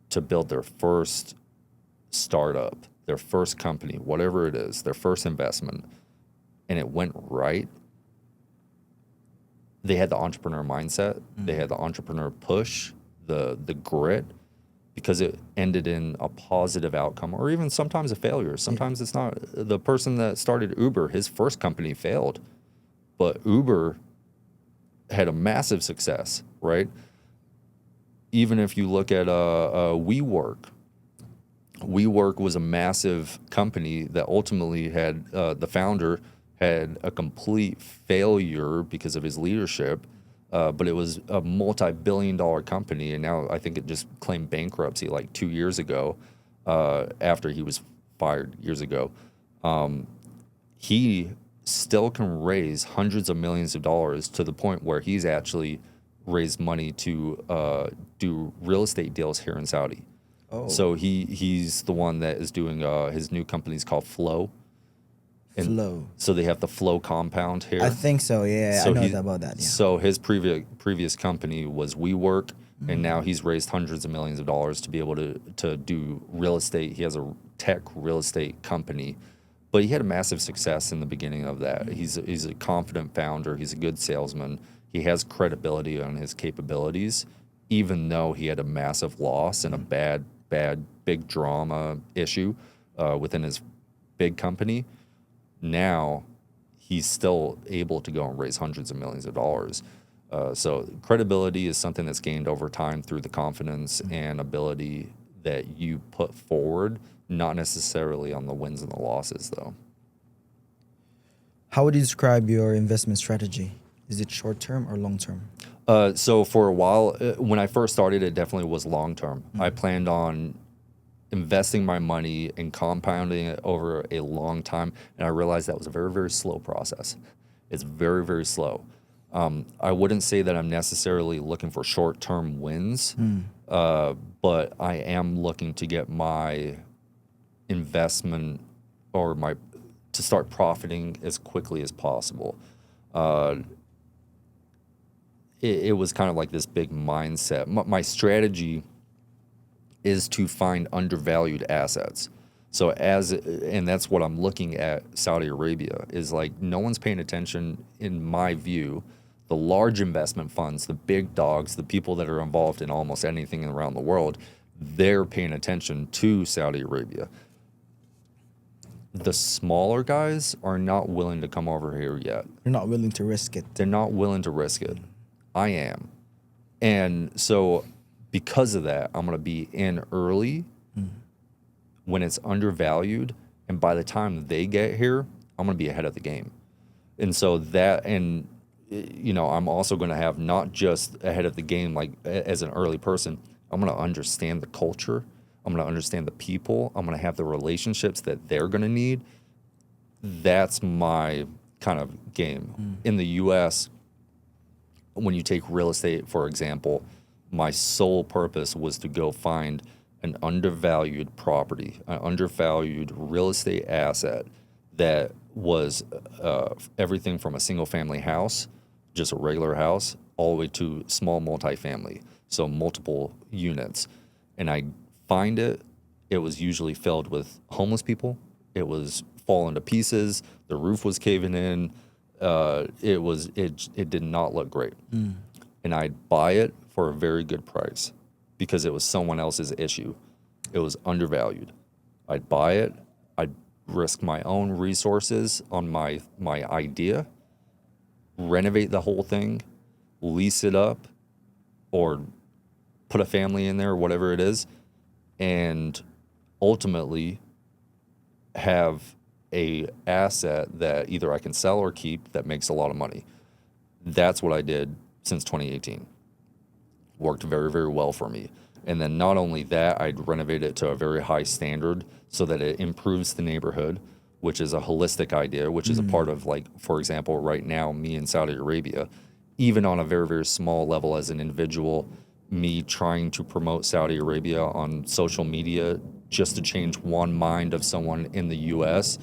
B: to build their first startup, their first company, whatever it is, their first investment, and it went right. They had the entrepreneur mindset, they had the entrepreneur push, the grit, because it ended in a positive outcome or even sometimes a failure. Sometimes it's not. The person that started Uber, his first company failed, but Uber had a massive success, right? Even if you look at WeWork was a massive company that ultimately had the founder had a complete failure because of his leadership, but it was a multi-billion-dollar company, and now I think it just claimed bankruptcy like 2 years ago after he was fired years ago. He still can raise hundreds of millions of dollars to the point where he's actually raised money to do real estate deals here in Saudi.
A: Oh.
B: So he's the one that is doing his new company's called Flow. And
A: Flow.
B: So they have the Flow compound here.
A: I think so. Yeah,
B: So
A: I know about that. Yeah.
B: So his previous company was WeWork, and now he's raised hundreds of millions of dollars to be able to do real estate. He has a tech real estate company, but he had a massive success in the beginning of that. He's a confident founder. He's a good salesman. He has credibility on his capabilities, even though he had a massive loss and a bad big drama issue within his big company. Now he's still able to go and raise hundreds of millions of dollars. So credibility is something that's gained over time through the confidence and ability that you put forward, not necessarily on the wins and the losses, though.
A: How would you describe your investment strategy? Is it short term or long term?
B: So for a while, when I first started, it definitely was long term. I planned on investing my money and compounding it over a long time, and I realized that was a very, very slow process. It's very, very slow. I wouldn't say that I'm necessarily looking for short-term wins, but I am looking to get my investment or to start profiting as quickly as possible. It was kind of like this big mindset. My strategy is to find undervalued assets. So and that's what I'm looking at Saudi Arabia, is like no one's paying attention, in my view. The large investment funds, the big dogs, the people that are involved in almost anything around the world, they're paying attention to Saudi Arabia. The smaller guys are not willing to come over here yet.
A: You're not willing to risk it.
B: They're not willing to risk it. I am. And so because of that, I'm going to be in early when it's undervalued. And by the time they get here, I'm going to be ahead of the game. And so I'm also going to have not just ahead of the game, like as an early person, I'm going to understand the culture. I'm going to understand the people. I'm going to have the relationships that they're going to need. That's my kind of game. In the U.S., when you take real estate, for example, my sole purpose was to go find an undervalued property, an undervalued real estate asset that was everything from a single family house, just a regular house, all the way to small multifamily, so multiple units. And I find it was usually filled with homeless people. It was falling to pieces. The roof was caving in. It did not look great. And I'd buy it for a very good price because it was someone else's issue. It was undervalued. I'd buy it. I'd risk my own resources on my idea, renovate the whole thing, lease it up, or put a family in there or whatever it is, and ultimately have a asset that either I can sell or keep that makes a lot of money. That's what I did since 2018. Worked very, very well for me. And then not only that, I'd renovate it to a very high standard so that it improves the neighborhood, which is a holistic idea, which is a part of, like, for example, right now, me in Saudi Arabia, even on a very, very small level as an individual, me trying to promote Saudi Arabia on social media just to change one mind of someone in the US,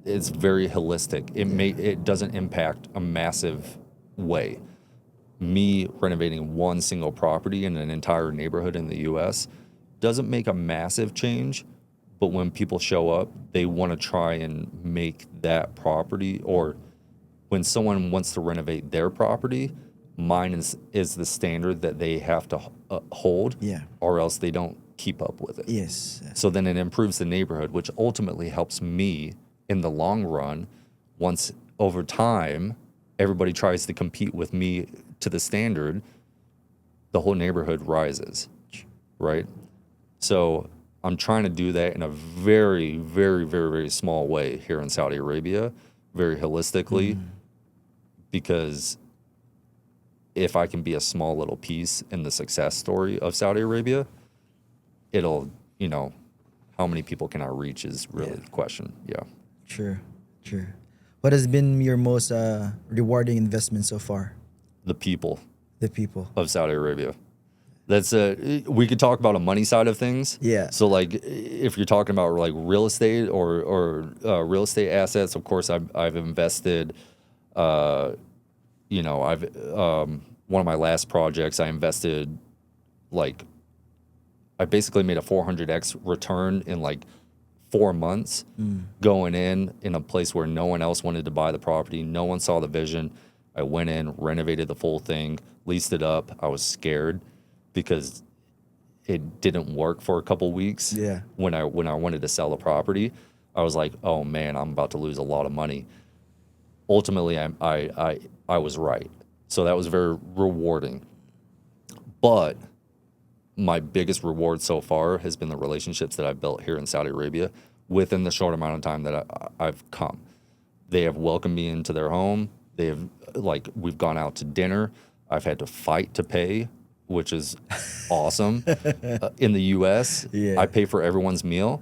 B: it's very holistic. It doesn't impact a massive way. Me renovating one single property in an entire neighborhood in the US doesn't make a massive change, but when people show up, they want to try and make that property, or when someone wants to renovate their property, mine is the standard that they have to hold, or else they don't keep up with it.
A: Yes.
B: So then it improves the neighborhood, which ultimately helps me in the long run. Once over time, everybody tries to compete with me to the standard, the whole neighborhood rises, right? So I'm trying to do that in a very, very, very, very small way here in Saudi Arabia, very holistically, because if I can be a small little piece in the success story of Saudi Arabia, it'll, how many people can I reach is really the question. Yeah.
A: Sure. What has been your most rewarding investment so far?
B: The people
A: The people.
B: of Saudi Arabia. That's we could talk about a money side of things.
A: Yeah.
B: So like if you're talking about like real estate or real estate assets, of course I've invested. I've one of my last projects I invested, like, I basically made a 400x return in like 4 months, going in a place where no one else wanted to buy the property. No one saw the vision. I went in, renovated the full thing, leased it up. I was scared because it didn't work for a couple weeks.
A: Yeah.
B: When I wanted to sell the property, I was like, oh man, I'm about to lose a lot of money. Ultimately, I was right. So that was very rewarding. But my biggest reward so far has been the relationships that I've built here in Saudi Arabia within the short amount of time that I've come. They have welcomed me into their home. They have, like, we've gone out to dinner. I've had to fight to pay, which is awesome. In the US, I pay for everyone's meal.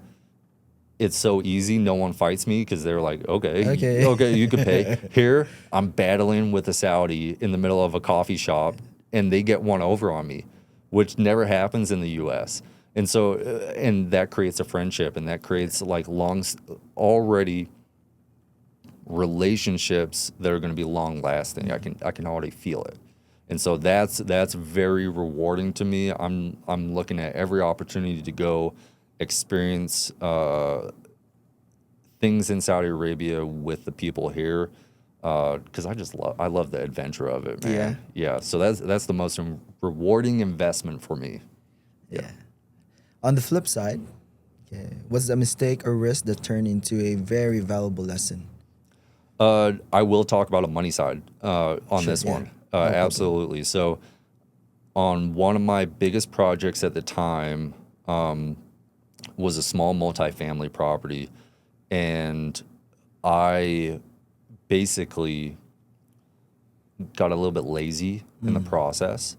B: It's so easy. No one fights me because they're like, okay, you can pay. Here, I'm battling with a Saudi in the middle of a coffee shop, and they get one over on me, which never happens in the U.S. And so, and that creates a friendship, and that creates like already relationships that are going to be long lasting. I can already feel it. And so that's very rewarding to me. I'm looking at every opportunity to go experience things in Saudi Arabia with the people here, because I love the adventure of it, man. Yeah. So that's the most rewarding investment for me.
A: Yeah. On the flip side, what's a mistake or risk that turned into a very valuable lesson?
B: I will talk about a money side on this one. Absolutely. So on one of my biggest projects at the time, was a small multifamily property, and I basically got a little bit lazy in the process,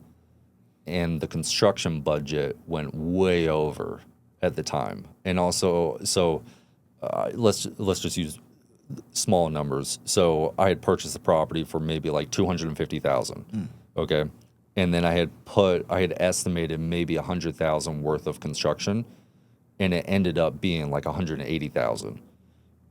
B: and the construction budget went way over at the time. And also, so let's just use small numbers. So I had purchased the property for maybe like $250,000. Okay. And then I had estimated maybe 100,000 worth of construction, and it ended up being like 180,000.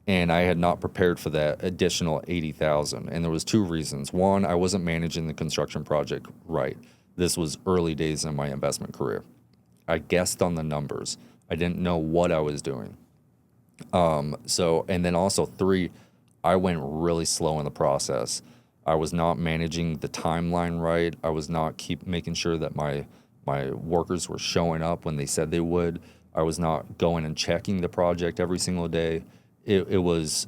B: And I had not prepared for that additional 80,000. And there was two reasons. One, I wasn't managing the construction project right. This was early days in my investment career. I guessed on the numbers. I didn't know what I was doing. So, and then also three, I went really slow in the process. I was not managing the timeline right. I was not keep making sure that my workers were showing up when they said they would. I was not going and checking the project every single day. It was,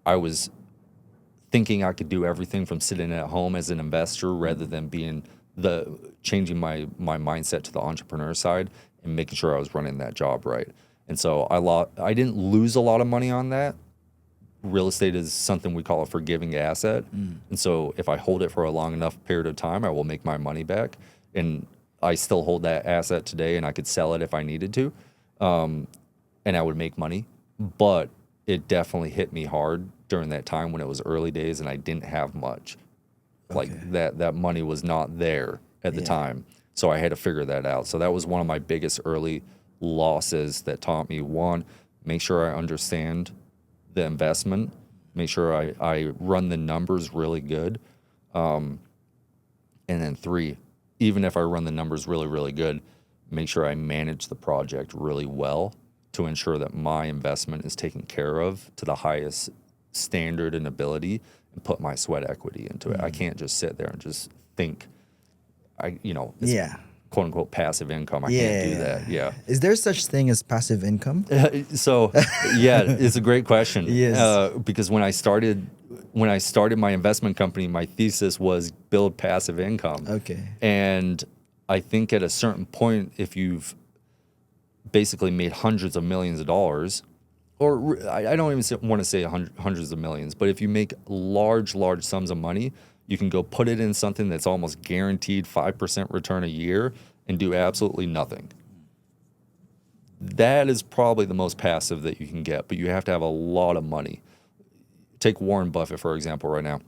B: I was thinking I could do everything from sitting at home as an investor rather than being changing my mindset to the entrepreneur side and making sure I was running that job right. And so I didn't lose a lot of money on that. Real estate is something we call a forgiving asset. And so if I hold it for a long enough period of time, I will make my money back. And I still hold that asset today, and I could sell it if I needed to. And I would make money. But it definitely hit me hard during that time when it was early days and I didn't have much. Like that money was not there at the time. So I had to figure that out. So that was one of my biggest early losses that taught me, one, make sure I understand the investment, make sure I run the numbers really good. And then three, even if I run the numbers really, really good, make sure I manage the project really well to ensure that my investment is taken care of to the highest standard and ability and put my sweat equity into it. I can't just sit there and just think, it's quote unquote passive income. I can't do that. Yeah.
A: Is there such thing as passive income?
B: So, yeah, it's a great question.
A: Yes.
B: Because when I started my investment company, my thesis was build passive income.
A: Okay.
B: And I think at a certain point, if you've basically made hundreds of millions of dollars, or I don't even want to say hundreds of millions, but if you make large sums of money, you can go put it in something that's almost guaranteed 5% return a year and do absolutely nothing. That is probably the most passive that you can get, but you have to have a lot of money. Take Warren Buffett, for example, right now.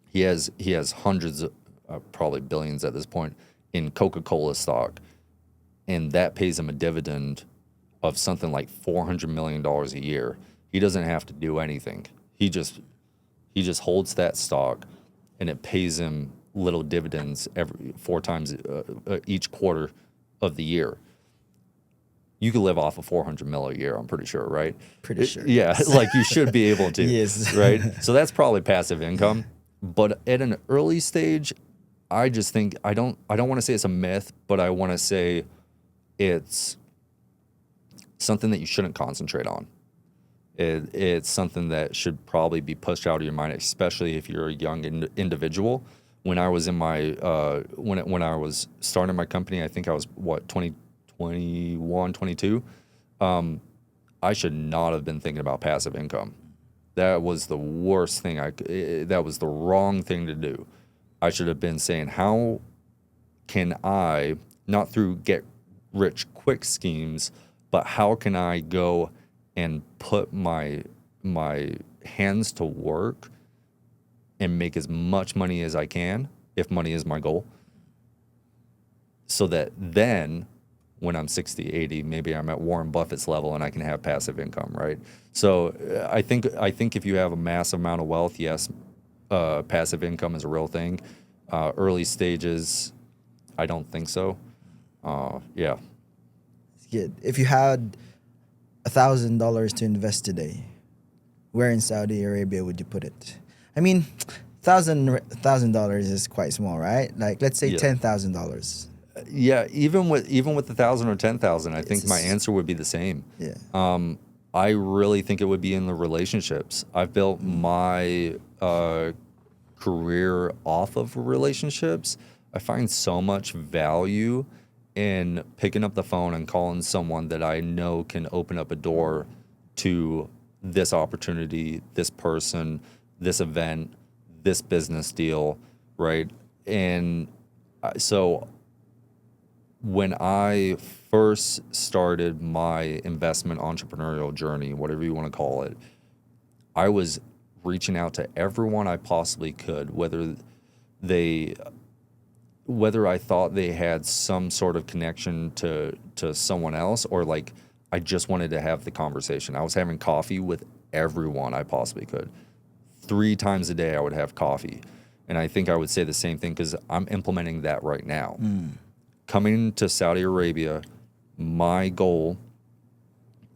B: He has hundreds of, probably billions at this point, in Coca-Cola stock, and that pays him a dividend of something like $400 million a year. He doesn't have to do anything. He just holds that stock, and it pays him little dividends every 4 times each quarter of the year. You could live off of 400 mil a year, I'm pretty sure, right?
A: Pretty sure.
B: Yeah, like you should be able to.
A: Yes.
B: Right? So that's probably passive income. But at an early stage, I just think I don't want to say it's a myth, but I want to say it's something that you shouldn't concentrate on. It's something that should probably be pushed out of your mind, especially if you're a young individual. When I was in my when I was starting my company, I think I was 21, 22. I should not have been thinking about passive income. That was the worst thing. That was the wrong thing to do. I should have been saying, how can I, not through get rich quick schemes, but how can I go and put my hands to work and make as much money as I can, if money is my goal, so that then when I'm 60, 80, maybe I'm at Warren Buffett's level and I can have passive income, right? So I think if you have a massive amount of wealth, yes, passive income is a real thing. Early stages, I don't think so. Yeah.
A: If you had $1,000 to invest today, where in Saudi Arabia would you put it? I mean, $1,000 is quite small, right? Like, let's say $10,000.
B: Yeah, even with the 1,000 or 10,000, I think my answer would be the same.
A: Yeah.
B: I really think it would be in the relationships. I've built my career off of relationships. I find so much value in picking up the phone and calling someone that I know can open up a door to this opportunity, this person, this event, this business deal, right? And so when I first started my investment entrepreneurial journey, whatever you want to call it, I was reaching out to everyone I possibly could, whether they whether I thought they had some sort of connection to someone else, or like I just wanted to have the conversation. I was having coffee with everyone I possibly could. 3 times a day I would have coffee. And I think I would say the same thing because I'm implementing that right now. Coming to Saudi Arabia, my goal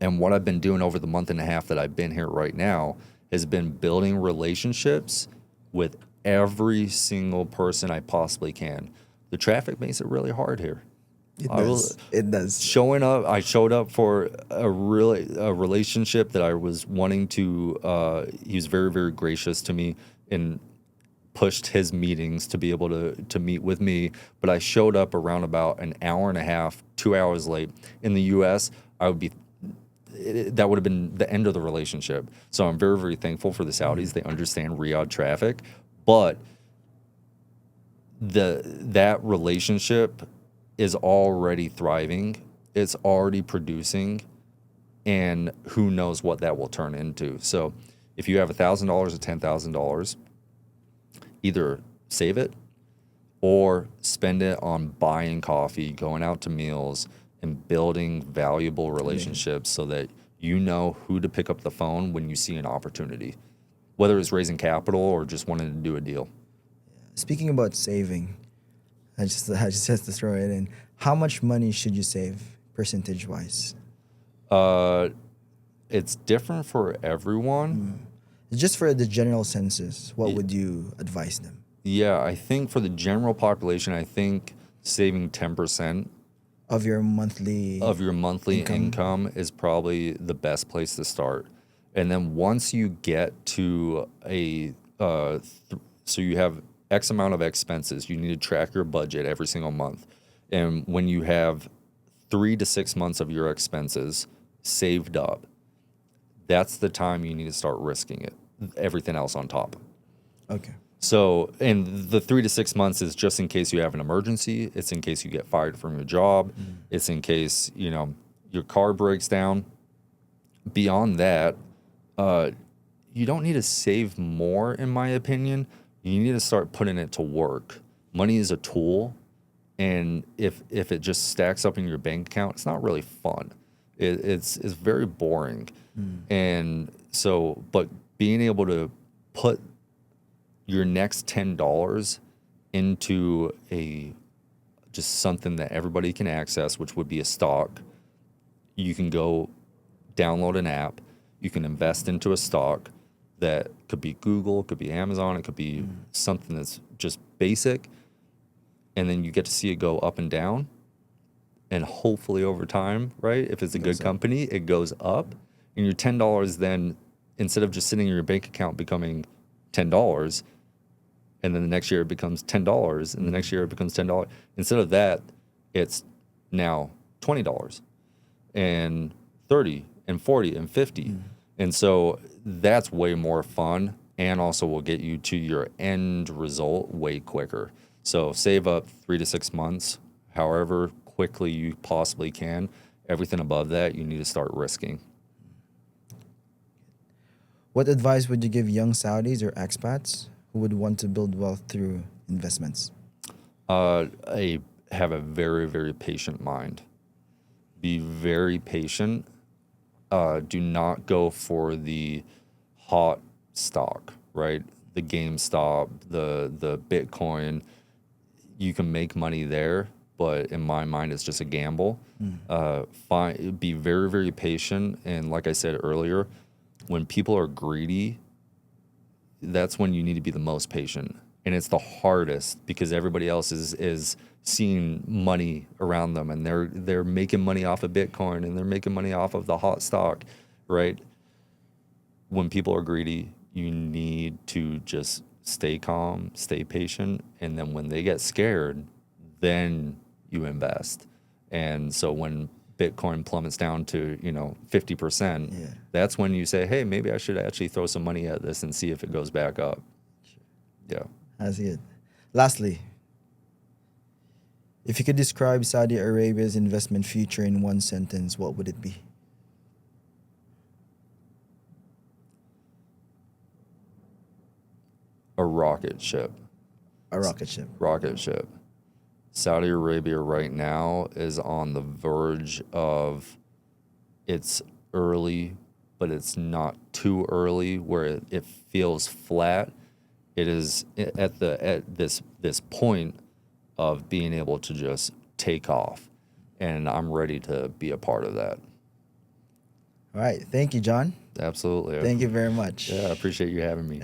B: and what I've been doing over the month and a half that I've been here right now has been building relationships with every single person I possibly can. The traffic makes it really hard here.
A: It does. It does.
B: Showing up, I showed up for a relationship that I was wanting to. He was very, very gracious to me and pushed his meetings to be able to meet with me. But I showed up around about an hour and a half, 2 hours late. In the U.S., that would have been the end of the relationship. So I'm very, very thankful for the Saudis. They understand Riyadh traffic, but that relationship is already thriving. It's already producing, and who knows what that will turn into. So if you have $1,000 or $10,000, either save it or spend it on buying coffee, going out to meals, and building valuable relationships so that you know who to pick up the phone when you see an opportunity, whether it's raising capital or just wanting to do a deal.
A: Speaking about saving, I just have to throw it in. How much money should you save percentage wise?
B: It's different for everyone.
A: Just for the general census, what would you advise them?
B: Yeah, I think for the general population, I think saving 10%
A: Of your monthly
B: income is probably the best place to start. And then once you get to so you have X amount of expenses, you need to track your budget every single month. And when you have 3 to 6 months of your expenses saved up, that's the time you need to start risking it. Everything else on top.
A: Okay.
B: So, and the 3 to 6 months is just in case you have an emergency. It's in case you get fired from your job. It's in case, your car breaks down. Beyond that, you don't need to save more, in my opinion. You need to start putting it to work. Money is a tool, and if it just stacks up in your bank account, it's not really fun. It's very boring. And so, but being able to put your next $10 into just something that everybody can access, which would be a stock. You can go download an app. You can invest into a stock that could be Google, it could be Amazon, it could be something that's just basic. And then you get to see it go up and down. And hopefully over time, right? If it's a good company, it goes up. And your $10 then, instead of just sitting in your bank account becoming $10, and then the next year it becomes $10, and the next year it becomes $10. Instead of that, it's now $20 and $30 and $40 and $50. And so that's way more fun, and also will get you to your end result way quicker. So save up 3 to 6 months, however quickly you possibly can. Everything above that, you need to start risking.
A: What advice would you give young Saudis or expats who would want to build wealth through investments?
B: Have a very, very patient mind. Be very patient. Do not go for the hot stock, right? The GameStop, the Bitcoin. You can make money there, but in my mind, it's just a gamble. Be very, very patient. And like I said earlier, when people are greedy, that's when you need to be the most patient. And it's the hardest because everybody else is seeing money around them, and they're making money off of Bitcoin, and they're making money off of the hot stock, right? When people are greedy, you need to just stay calm, stay patient, and then when they get scared, then you invest. And so when Bitcoin plummets down to 50%, that's when you say, hey, maybe I should actually throw some money at this and see if it goes back up. Yeah.
A: That's it. Lastly, if you could describe Saudi Arabia's investment future in one sentence, what would it be?
B: A rocket ship.
A: A rocket ship.
B: Rocket ship. Saudi Arabia right now is on the verge of, it's early, but it's not too early where it feels flat. It is at this point of being able to just take off, and I'm ready to be a part of that.
A: All right. Thank you, John.
B: Absolutely.
A: Thank you very much.
B: Yeah, I appreciate you having me.